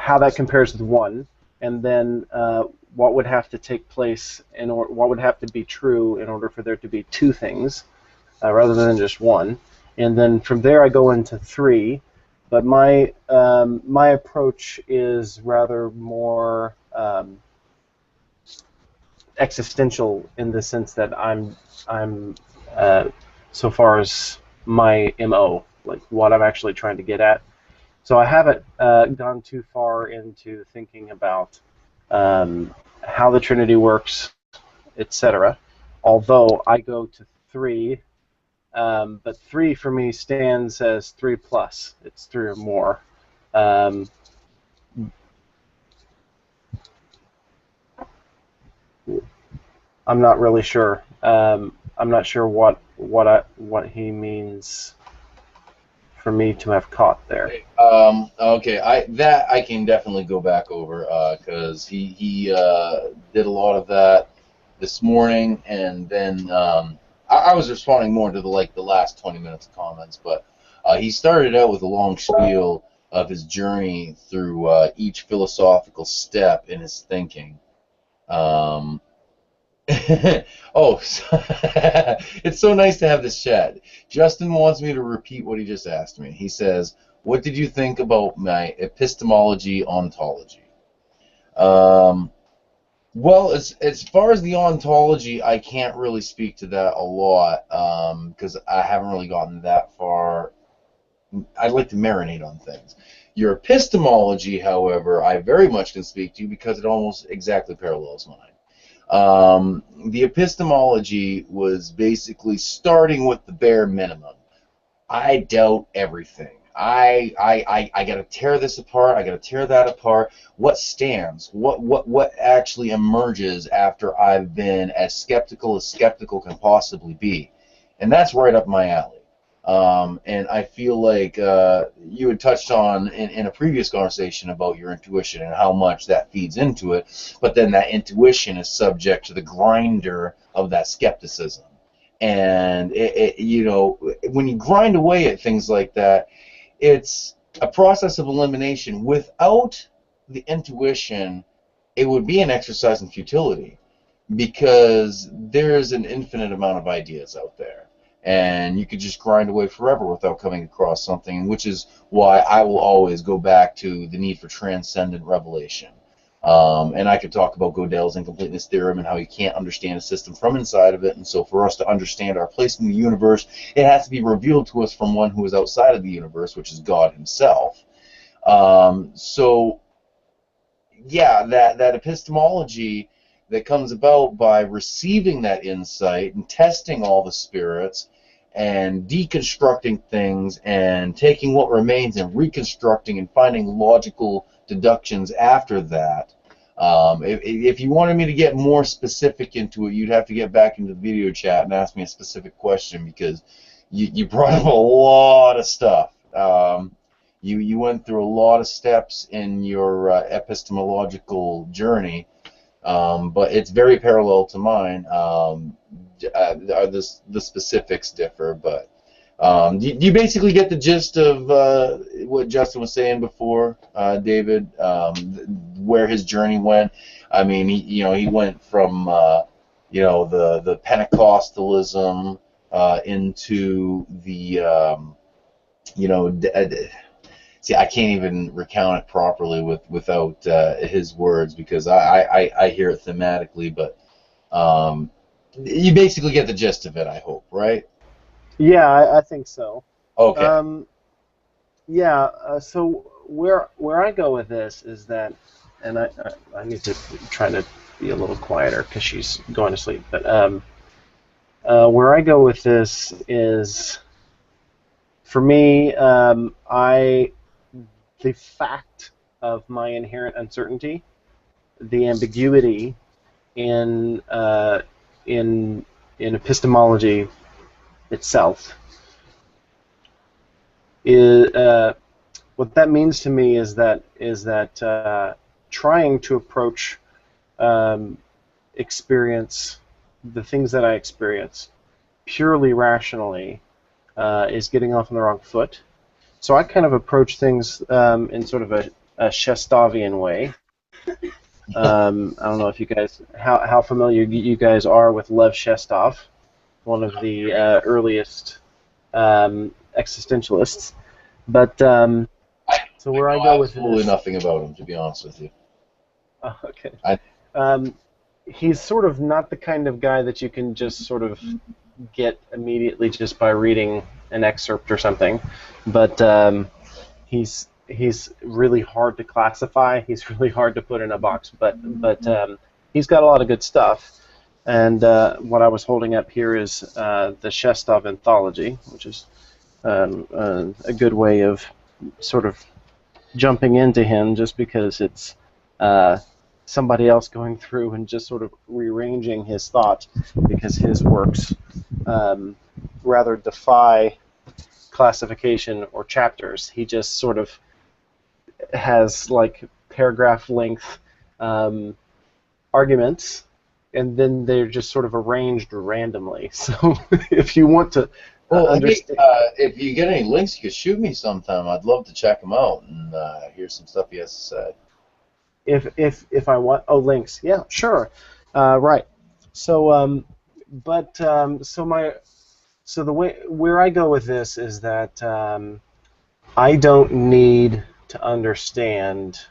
that compares with 1, and then what would have to take place, what would have to be true in order for there to be 2 things, rather than just 1. And then from there I go into 3. But my approach is rather more existential in the sense that I'm so far as my MO, like what I'm actually trying to get at. So I haven't gone too far into thinking about how the Trinity works, etc. Although I go to 3. But 3 for me stands as 3 plus. It's 3 or more. I'm not really sure. I'm not sure what he means for me to have caught there. Okay, I can definitely go back over because he did a lot of that this morning, and then. I was responding more to the last 20 minutes of comments, but he started out with a long spiel of his journey through each philosophical step in his thinking. Oh, it's so nice to have this chat. Justin wants me to repeat what he just asked me. He says, "What did you think about my epistemology ontology?" Well, as far as the ontology, I can't really speak to that a lot because I haven't really gotten that far. I'd like to marinate on things. Your epistemology, however, I very much can speak to because it almost exactly parallels mine. The epistemology was basically starting with the bare minimum. I doubt everything. I got to tear this apart. I got to tear that apart. What stands? What actually emerges after I've been as skeptical can possibly be? And that's right up my alley. And I feel like you had touched on in a previous conversation about your intuition and how much that feeds into it. But then that intuition is subject to the grinder of that skepticism. And when you grind away at things like that, it's a process of elimination. Without the intuition, it would be an exercise in futility because there's an infinite amount of ideas out there. And you could just grind away forever without coming across something, which is why I will always go back to the need for transcendent revelation. And I could talk about Gödel's incompleteness theorem and how you can't understand a system from inside of it. And so for us to understand our place in the universe, it has to be revealed to us from one who is outside of the universe, which is God himself. So yeah, that epistemology that comes about by receiving that insight and testing all the spirits and deconstructing things and taking what remains and reconstructing and finding logical deductions after that. If you wanted me to get more specific into it, you'd have to get back into the video chat and ask me a specific question, because you brought up a lot of stuff. You went through a lot of steps in your epistemological journey, but it's very parallel to mine. The specifics differ, but you basically get the gist of what Justin was saying before, David, where his journey went. I mean, he went from the Pentecostalism into the see, I can't even recount it properly without his words, because I hear it thematically, but you basically get the gist of it, I hope, right? Yeah, I think so. Okay. So where I go with this is that, and I need to try to be a little quieter because she's going to sleep. But where I go with this is, for me, the fact of my inherent uncertainty, the ambiguity in epistemology itself, is what that means to me is that trying to approach experience, the things that I experience, purely rationally is getting off on the wrong foot. So I kind of approach things in sort of a Shestovian way. I don't know if you guys, how familiar you guys are with Lev Shestov, one of the earliest existentialists. But so where I go with absolutely this, nothing about him, to be honest with you. oh, okay. He's sort of not the kind of guy that you can just sort of get immediately just by reading an excerpt or something, but he's really hard to classify. He's really hard to put in a box, but he's got a lot of good stuff. And what I was holding up here is the Shestov Anthology, which is a good way of sort of jumping into him, just because it's somebody else going through and just sort of rearranging his thought, because his works rather defy classification or chapters. He just sort of has like paragraph length arguments, and then they're just sort of arranged randomly. So if you want to understand, if you get any links, you could shoot me sometime. I'd love to check them out and hear some stuff he has to say. If I want, links, yeah, sure, right. So so the way where I go with this is that I don't need to understand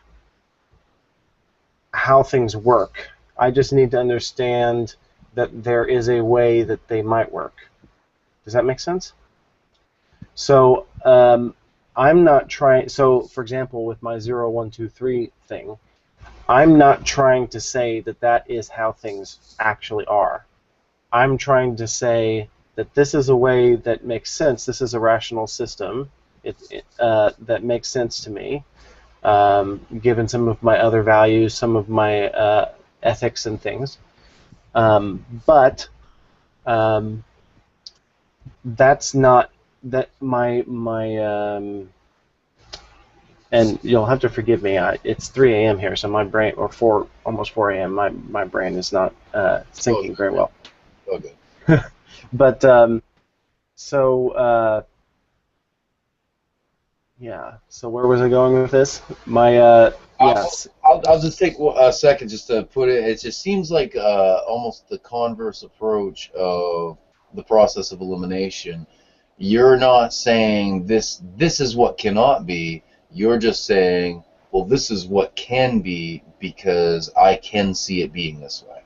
how things work. I just need to understand that there is a way that they might work. Does that make sense? So I'm not trying. So for example, with my 0, 1, 2, 3 thing, I'm not trying to say that that is how things actually are. I'm trying to say that this is a way that makes sense. This is a rational system that makes sense to me, given some of my other values, some of my ethics and things. But that's not that my and you'll have to forgive me. It's 3 a.m. here, so my brain, or almost 4 a.m. My brain is not syncing very well. Okay. But yeah. So where was I going with this? Yes. I'll just take a second just to put it. It just seems like almost the converse approach of the process of elimination. You're not saying this is what cannot be. You're just saying, well, this is what can be because I can see it being this way.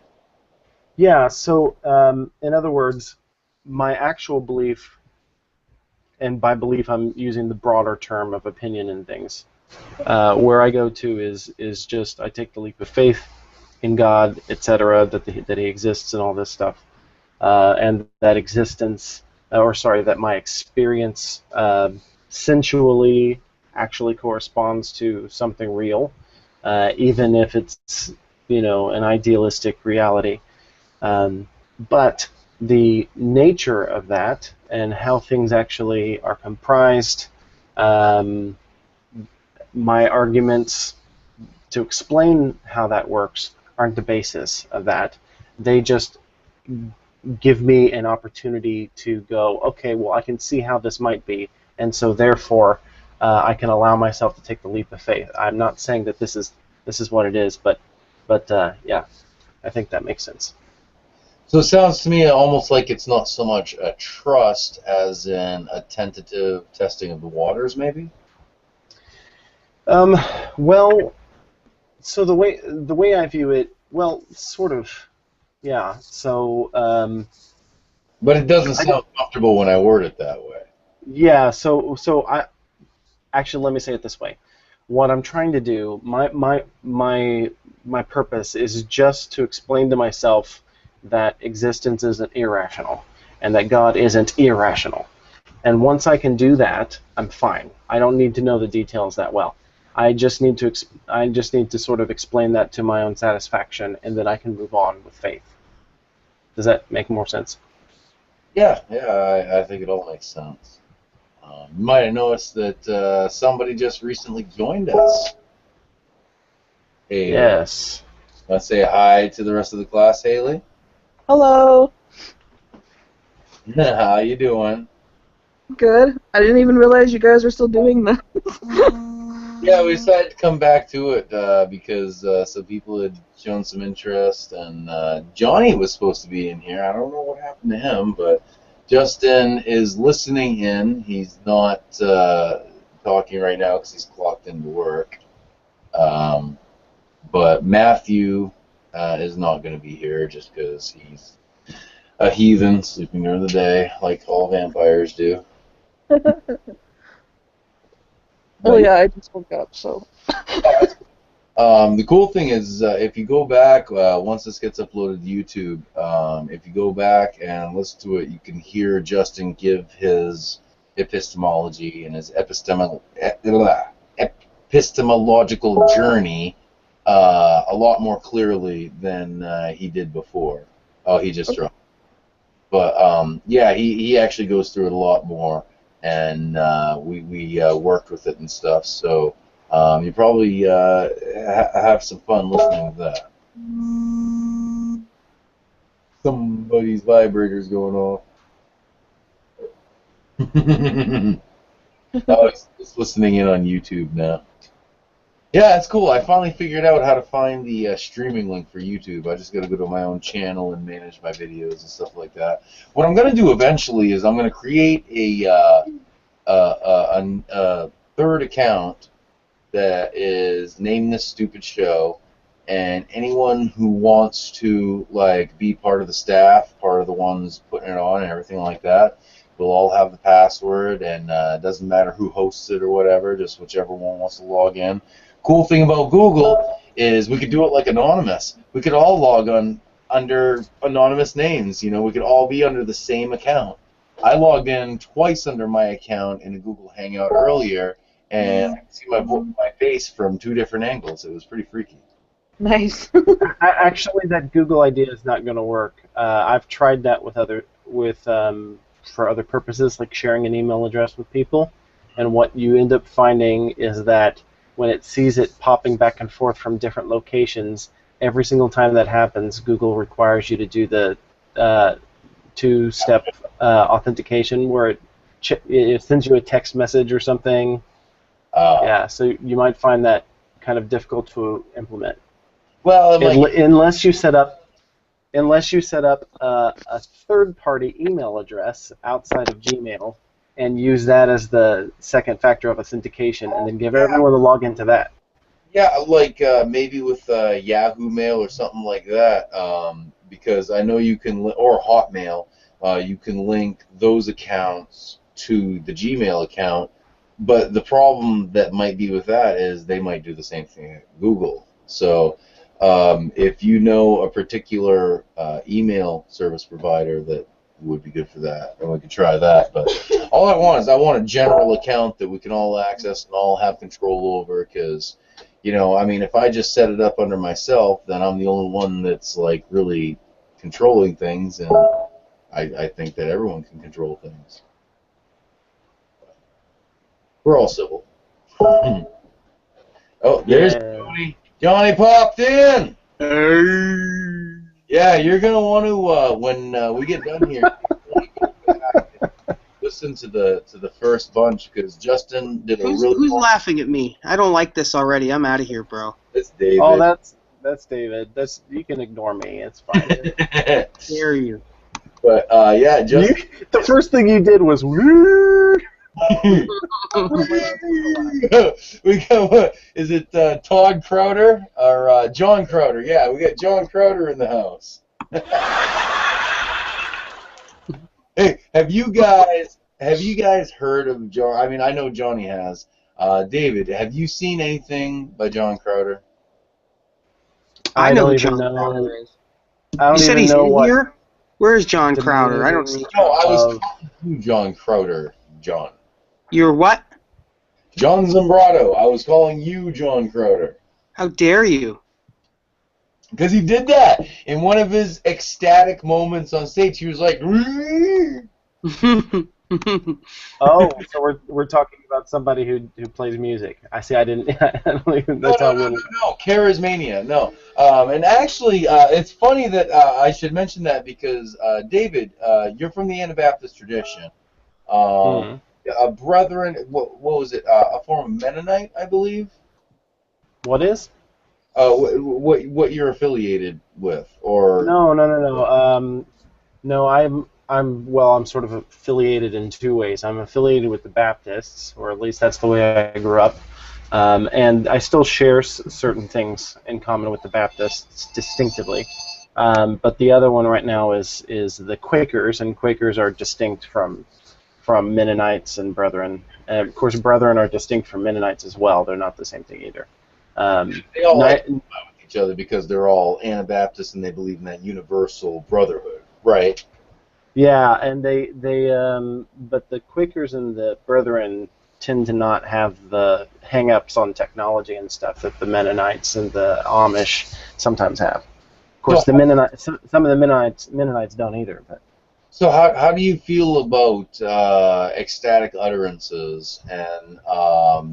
Yeah. So in other words, my actual belief, and by belief I'm using the broader term of opinion and things, Where I go to is just I take the leap of faith in God, etc., that He exists and all this stuff, and that existence, that my experience sensually actually corresponds to something real, even if it's an idealistic reality. But the nature of that and how things actually are comprised, my arguments to explain how that works aren't the basis of that. They just give me an opportunity to go, okay, well, I can see how this might be, and so therefore I can allow myself to take the leap of faith. I'm not saying that this is what it is, but yeah, I think that makes sense. So it sounds to me almost like it's not so much a trust as in a tentative testing of the waters, maybe? Well, so the way I view it, well, sort of, yeah. So, but it doesn't sound comfortable when I word it that way. Yeah. So I actually, let me say it this way. What I'm trying to do, my purpose is just to explain to myself that existence isn't irrational and that God isn't irrational. And once I can do that, I'm fine. I don't need to know the details that well. I just need to sort of explain that to my own satisfaction, and then I can move on with faith. Does that make more sense? Yeah, I think it all makes sense. You might have noticed that somebody just recently joined us. Hey, Yes. want to say hi to the rest of the class, Haley? Hello. How you doing? Good. I didn't even realize you guys were still doing that. Yeah, we decided to come back to it because some people had shown some interest, and Johnny was supposed to be in here. I don't know what happened to him, but Justin is listening in. He's not talking right now because he's clocked into work. But Matthew is not going to be here just because he's a heathen sleeping during the day, like all vampires do. Oh yeah, I just woke up, so. The cool thing is, if you go back, once this gets uploaded to YouTube, if you go back and listen to it, you can hear Justin give his epistemology and his epistemological journey a lot more clearly than he did before. Oh, he just dropped. But yeah, he actually goes through it a lot more, and we worked with it and stuff. So you probably have some fun listening to that. Somebody's vibrator's going off. Oh, it's listening in on YouTube now. Yeah, it's cool. I finally figured out how to find the streaming link for YouTube. I just got to go to my own channel and manage my videos and stuff like that. What I'm going to do eventually is I'm going to create a third account that is Name This Stupid Show, and anyone who wants to like be part of the staff, part of the ones putting it on and everything like that, will all have the password, and it doesn't matter who hosts it or whatever, just whichever one wants to log in. Cool thing about Google is we could do it like anonymous. We could all log on under anonymous names. You know, we could all be under the same account. I logged in twice under my account in a Google Hangout earlier, and I could see my face from 2 different angles. It was pretty freaky. Nice. Actually, that Google idea is not going to work. I've tried that for other purposes, like sharing an email address with people, and what you end up finding is that when it sees it popping back and forth from different locations, every single time that happens, Google requires you to do the 2-step authentication, where it sends you a text message or something. Yeah, so you might find that kind of difficult to implement. Well, unless you set up a third-party email address outside of Gmail and use that as the second factor of authentication, and then give everyone a login to that. Yeah, like maybe with Yahoo Mail or something like that, because I know you can, or Hotmail, you can link those accounts to the Gmail account, But the problem that might be with that is they might do the same thing at Google. So if you know a particular email service provider that would be good for that, then we could try that. But all I want is I want a general account that we can all access and all have control over, because, you know, I mean, if I just set it up under myself, then I'm the only one that's like really controlling things, and I think that everyone can control things. We're all civil. Oh, there's Johnny. Johnny popped in. Yeah, you're gonna want to when we get done here, listen to the first bunch, because Justin did a really. Who's laughing at me? I don't like this already. I'm out of here, bro. It's David. Oh, that's David. You can ignore me. It's fine. Dare you? But yeah, Justin. The first thing you did was. We got what? Is it Todd Crowder or John Crowder? Yeah, we got John Crowder in the house. Hey, have you guys heard of John? I mean, I know Johnny has. David, have you seen anything by John Crowder? I know who even John Crowder is. I don't You said even he's know in what here? Where's John Crowder? I don't see. No, I was calling you John Crowder, John. You're what? John Zimbrato. I was calling you John Crowder. How dare you? Because he did that in one of his ecstatic moments on stage. He was like, Oh, so we're talking about somebody who plays music. I see. I didn't. I don't even. No, Charismania, no. And actually, it's funny that I should mention that because David, you're from the Anabaptist tradition. A brethren, what was it? A form of Mennonite, I believe. What is? What you're affiliated with, or No. No, I'm sort of affiliated in two ways. I'm affiliated with the Baptists, or at least that's the way I grew up, and I still share certain things in common with the Baptists distinctively. But the other one right now is the Quakers, and Quakers are distinct from Mennonites and Brethren. And of course, Brethren are distinct from Mennonites as well. They're not the same thing either. they all identify with each other because they're all Anabaptists and they believe in that universal brotherhood, right? Yeah, and but the Quakers and the Brethren tend to not have the hang-ups on technology and stuff that the Mennonites and the Amish sometimes have. Of course, the Mennonites, some of the Mennonites don't either. But so how do you feel about ecstatic utterances and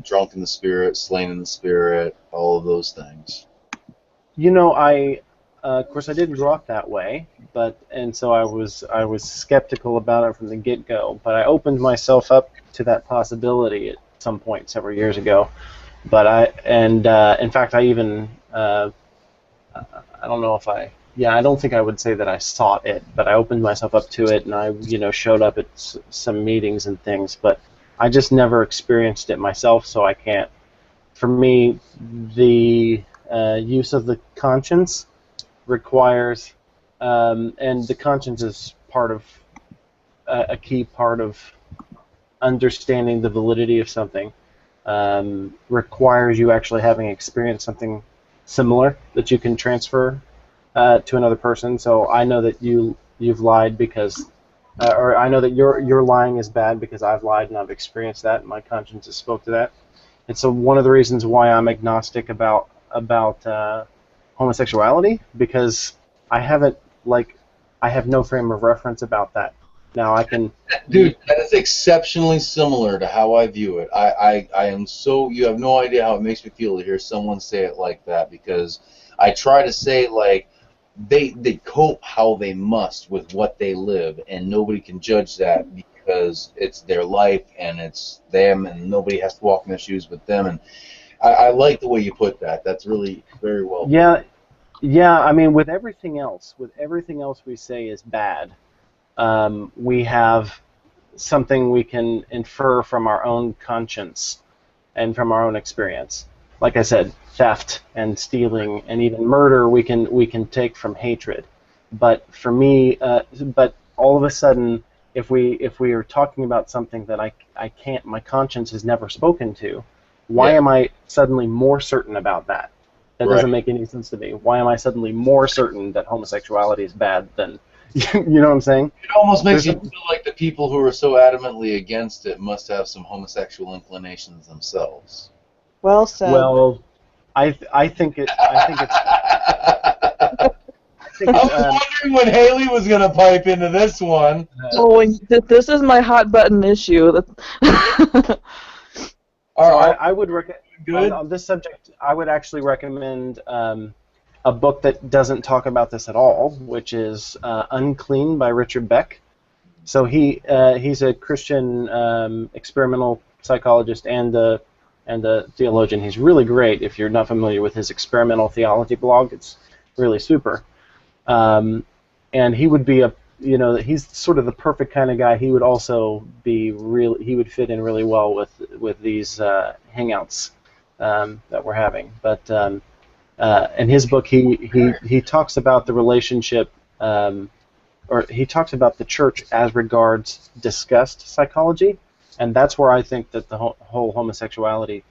drunk in the spirit, slain in the spirit, all of those things? You know, of course, I didn't grow up that way, and so I was skeptical about it from the get-go. But I opened myself up to that possibility at some point several years ago. But in fact, I even I don't know if I don't think I would say that I sought it, but I opened myself up to it, and I showed up at some meetings and things. But I just never experienced it myself, so I can't. For me, the use of the conscience requires, and the conscience is part of a key part of understanding the validity of something, requires you actually having experienced something similar that you can transfer to another person. So I know that you've lied because, or I know that your lying is bad because I've lied and I've experienced that, and my conscience has spoke to that. And so one of the reasons why I'm agnostic about homosexuality, because I have no frame of reference about that. Now I can. Dude, that is exceptionally similar to how I view it. I am so, you have no idea how it makes me feel to hear someone say it like that, because I try to say, like, they cope how they must with what they live, and nobody can judge that because it's their life and it's them, and nobody has to walk in their shoes but them. And I like the way you put that. That's really very well put. Yeah. I mean, with everything else we say is bad. We have something we can infer from our own conscience and from our own experience. Like I said, theft and stealing and even murder we can take from hatred. But for me, but all of a sudden, if we are talking about something that I can't, my conscience has never spoken to, why am I suddenly more certain about that? That doesn't make any sense to me. Why am I suddenly more certain that homosexuality is bad than, you know what I'm saying? It almost makes you feel like the people who are so adamantly against it must have some homosexual inclinations themselves. Well said. Well, I think it's. I was wondering when Haley was going to pipe into this one. Oh, this is my hot button issue. I would recommend on this subject. I would actually recommend a book that doesn't talk about this at all, which is Unclean by Richard Beck. So he's a Christian experimental psychologist and a theologian. He's really great. If you're not familiar with his experimental theology blog, it's really super. And he would be he's sort of the perfect kind of guy. He would also be he would fit in really well with these hangouts that we're having. But in his book, he talks about the relationship, or he talks about the church as regards disgust psychology, and that's where I think that the whole homosexuality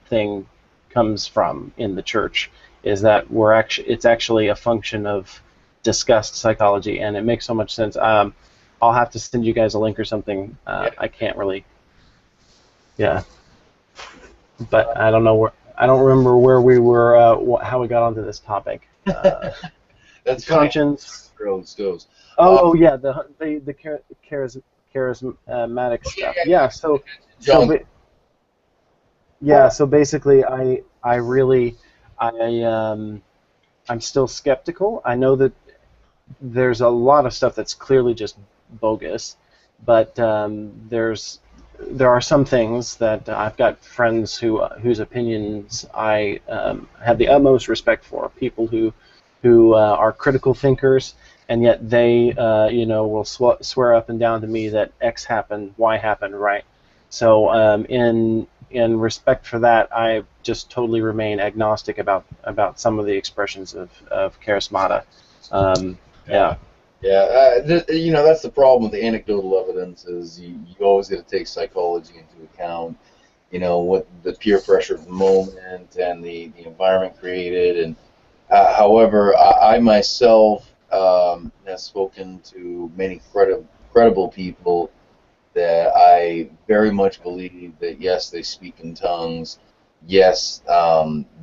thing comes from in the church. Is that it's actually a function of disgust psychology, and it makes so much sense. I'll have to send you guys a link or something. I can't really, but I don't know I don't remember where we were, how we got onto this topic. That's conscience. Goes. Oh yeah, the charismatic stuff. Yeah, so basically, I'm still skeptical. I know that there's a lot of stuff that's clearly just bogus, but there are some things that I've got friends whose opinions I have the utmost respect for. People who are critical thinkers, and yet they will swear up and down to me that X happened, Y happened, right? So in respect for that, I just totally remain agnostic about some of the expressions of charismata. Yeah, that's the problem with the anecdotal evidence is you always got to take psychology into account. What the peer pressure of the moment and the environment created. And however, I myself have spoken to many credible people that I very much believe that yes, they speak in tongues. Yes,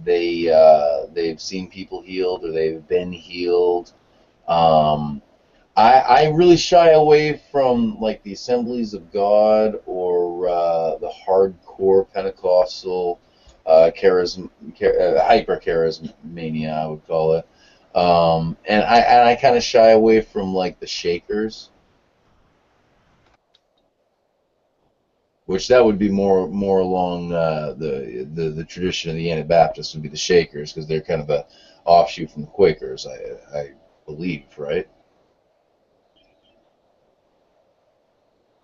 they've seen people healed or they've been healed. I really shy away from like the Assemblies of God or the hardcore Pentecostal hyper-charismania, I would call it. And I kind of shy away from like the Shakers, which that would be more along the tradition of the Anabaptists would be the Shakers because they're kind of a offshoot from the Quakers, I believe, right?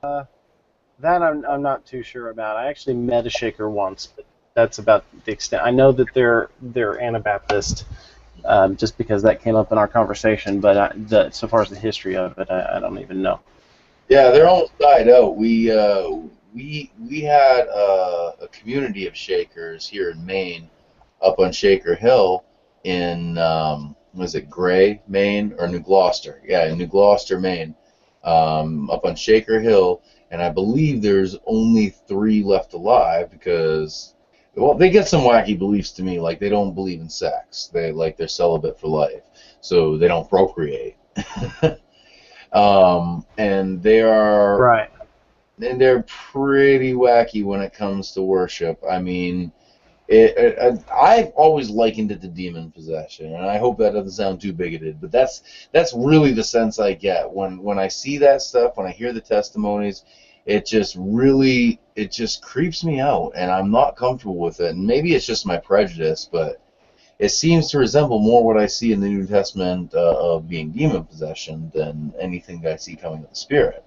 That I'm not too sure about. I actually met a Shaker once, but that's about the extent. I know that they're Anabaptist, just because that came up in our conversation. But so far as the history of it, I don't even know. Yeah, they're almost died out. We had a community of Shakers here in Maine, up on Shaker Hill in was it Gray, Maine, or New Gloucester? Yeah, in New Gloucester, Maine, up on Shaker Hill. And I believe there's only 3 left alive because, well, they get some wacky beliefs to me, like they don't believe in sex. They're celibate for life, so they don't procreate. And they are right. And they're pretty wacky when it comes to worship. I mean, I've always likened it to demon possession, and I hope that doesn't sound too bigoted, but that's really the sense I get when I see that stuff, when I hear the testimonies. It just creeps me out, and I'm not comfortable with it. And maybe it's just my prejudice, but it seems to resemble more what I see in the New Testament of being demon possession than anything that I see coming of the Spirit.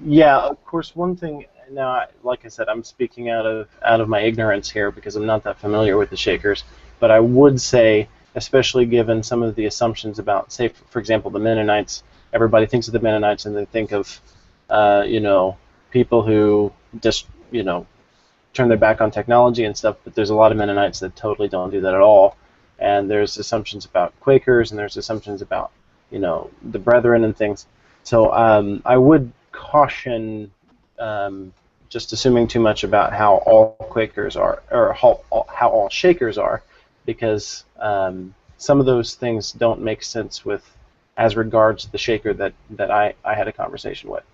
Yeah, of course. One thing now, like I said, I'm speaking out of my ignorance here because I'm not that familiar with the Shakers. But I would say, especially given some of the assumptions about, say, for example, the Mennonites everybody thinks of the Mennonites and they think of, people who just, turn their back on technology and stuff, but there's a lot of Mennonites that totally don't do that at all. And there's assumptions about Quakers, and there's assumptions about, the Brethren and things. So I would caution just assuming too much about how all Quakers are, or how all Shakers are, because some of those things don't make sense as regards the Shaker that I had a conversation with,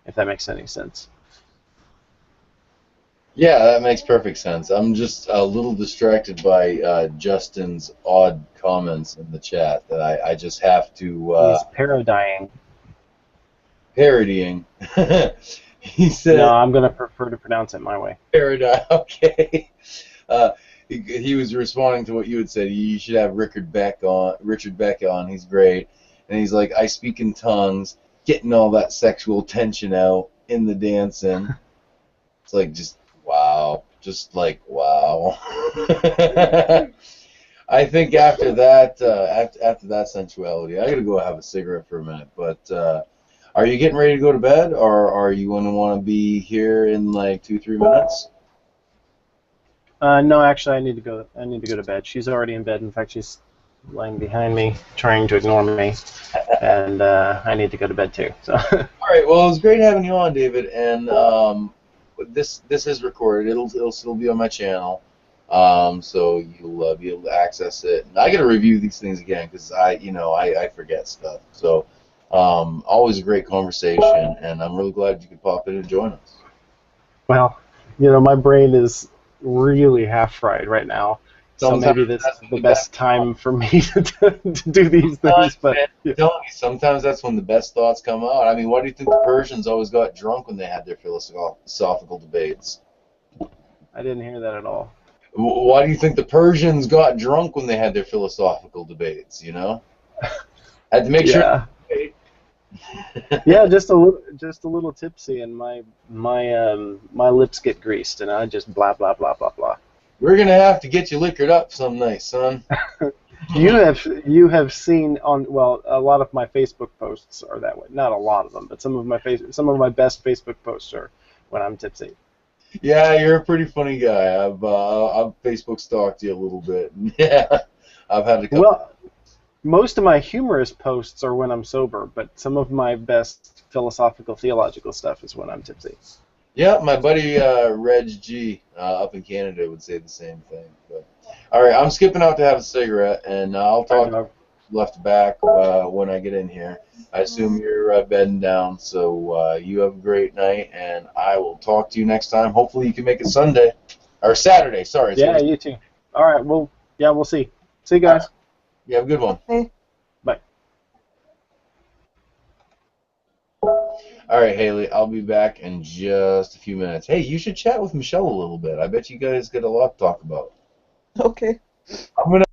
if that makes any sense. Yeah, that makes perfect sense. I'm just a little distracted by Justin's odd comments in the chat that I just have to... He's parodying. Parodying. He said... No, I'm going to prefer to pronounce it my way. Parody, okay. He was responding to what you had said. You should have Richard Beck on. He's great. And he's like, I speak in tongues, getting all that sexual tension out in the dancing. It's like, just... wow. Just like, wow. I think after that sensuality, I gotta go have a cigarette for a minute. But are you getting ready to go to bed, or are you going to want to be here in like 2-3 minutes? No, actually, I need to go to bed. She's already in bed. In fact, she's lying behind me, trying to ignore me, and I need to go to bed too. So. All right. Well, it was great having you on, David, and this is recorded. It'll still be on my channel, so you'll be able to access it. And I got to review these things again because I forget stuff. So always a great conversation, and I'm really glad you could pop in and join us. Well, my brain is really half fried right now, so maybe this is the best time for me to do these things. But sometimes that's when the best thoughts come out. I mean, why do you think the Persians always got drunk when they had their philosophical debates? I didn't hear that at all. Why do you think the Persians got drunk when they had their philosophical debates? Had to make sure. Yeah, just a little tipsy, and my lips get greased, and I just blah blah blah blah blah. We're gonna have to get you liquored up some night, son. You have seen a lot of my Facebook posts are that way. Not a lot of them, but some of my best Facebook posts are when I'm tipsy. Yeah, you're a pretty funny guy. I've Facebook stalked you a little bit. Yeah, I've had a couple. Well, most of my humorous posts are when I'm sober, but some of my best philosophical, theological stuff is when I'm tipsy. Yeah, my buddy Reg G up in Canada would say the same thing. But all right, I'm skipping out to have a cigarette, and I'll talk left back when I get in here. I assume you're bedding down, so you have a great night, and I will talk to you next time. Hopefully, you can make it Sunday or Saturday. Sorry. Yeah, you too. All right. Well, yeah, we'll see. See you guys. You have a good one. Hey. Bye. All right, Haley, I'll be back in just a few minutes. Hey, you should chat with Michelle a little bit. I bet you guys get a lot to talk about. Okay. I'm gonna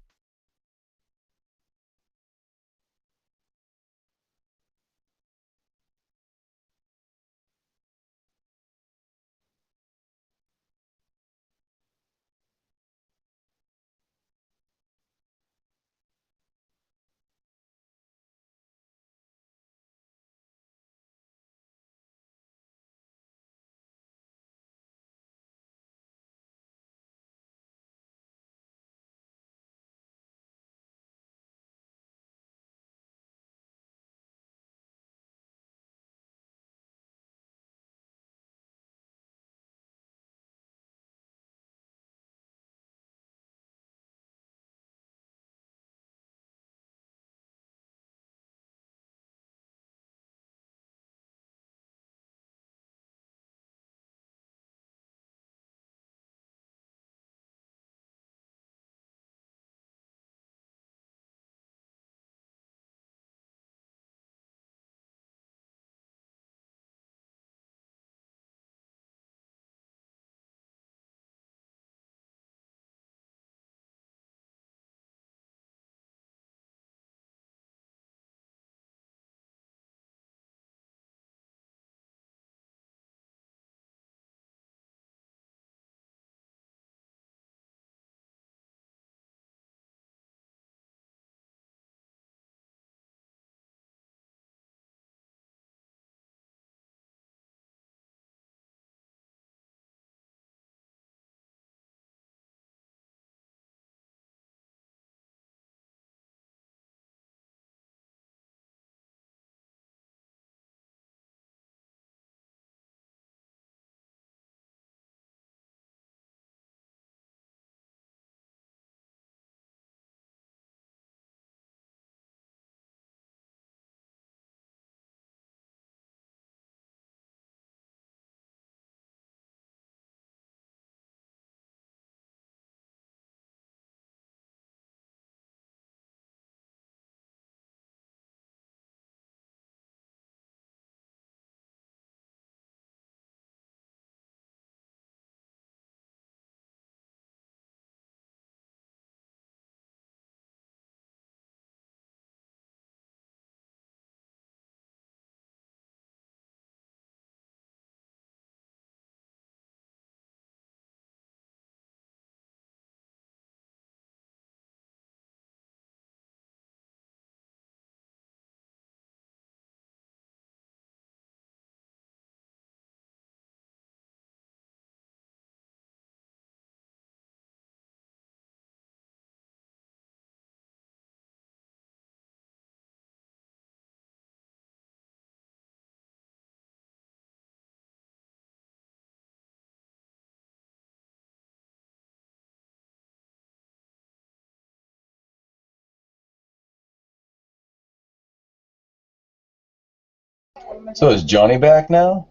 So is Johnny back now?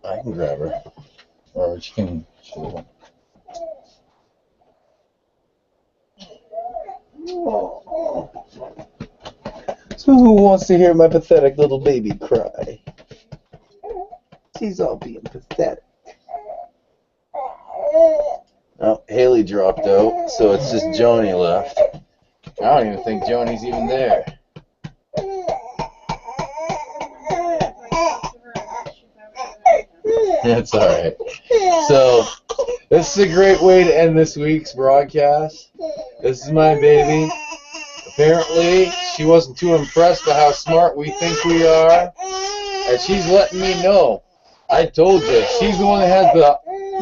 I can grab her. Or she can. So who wants to hear my pathetic little baby cry? She's all being pathetic. Oh, Haley dropped out, so it's just Johnny left. I don't even think Johnny's even there. That's alright. So, this is a great way to end this week's broadcast. This is my baby. Apparently, she wasn't too impressed by how smart we think we are. And she's letting me know. I told you, she's the one that has the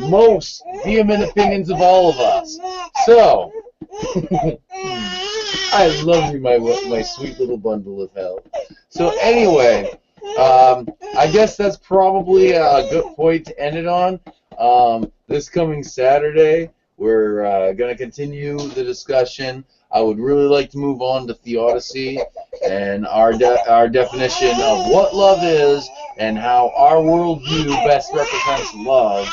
most vehement opinions of all of us. So, I love you, my sweet little bundle of hell. So anyway, I guess that's probably a good point to end it on. This coming Saturday, we're going to continue the discussion. I would really like to move on to theodicy and our definition of what love is and how our worldview best represents love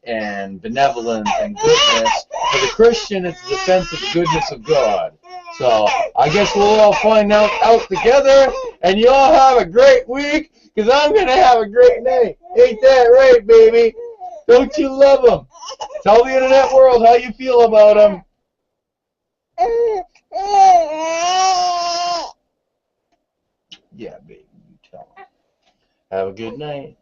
and benevolence and goodness. For the Christian, it's the sense of the goodness of God. So I guess we'll all find out together, and you all have a great week, because I'm going to have a great night. Ain't that right, baby? Don't you love them? Tell the internet world how you feel about them. Yeah, baby, you tell them. Have a good night.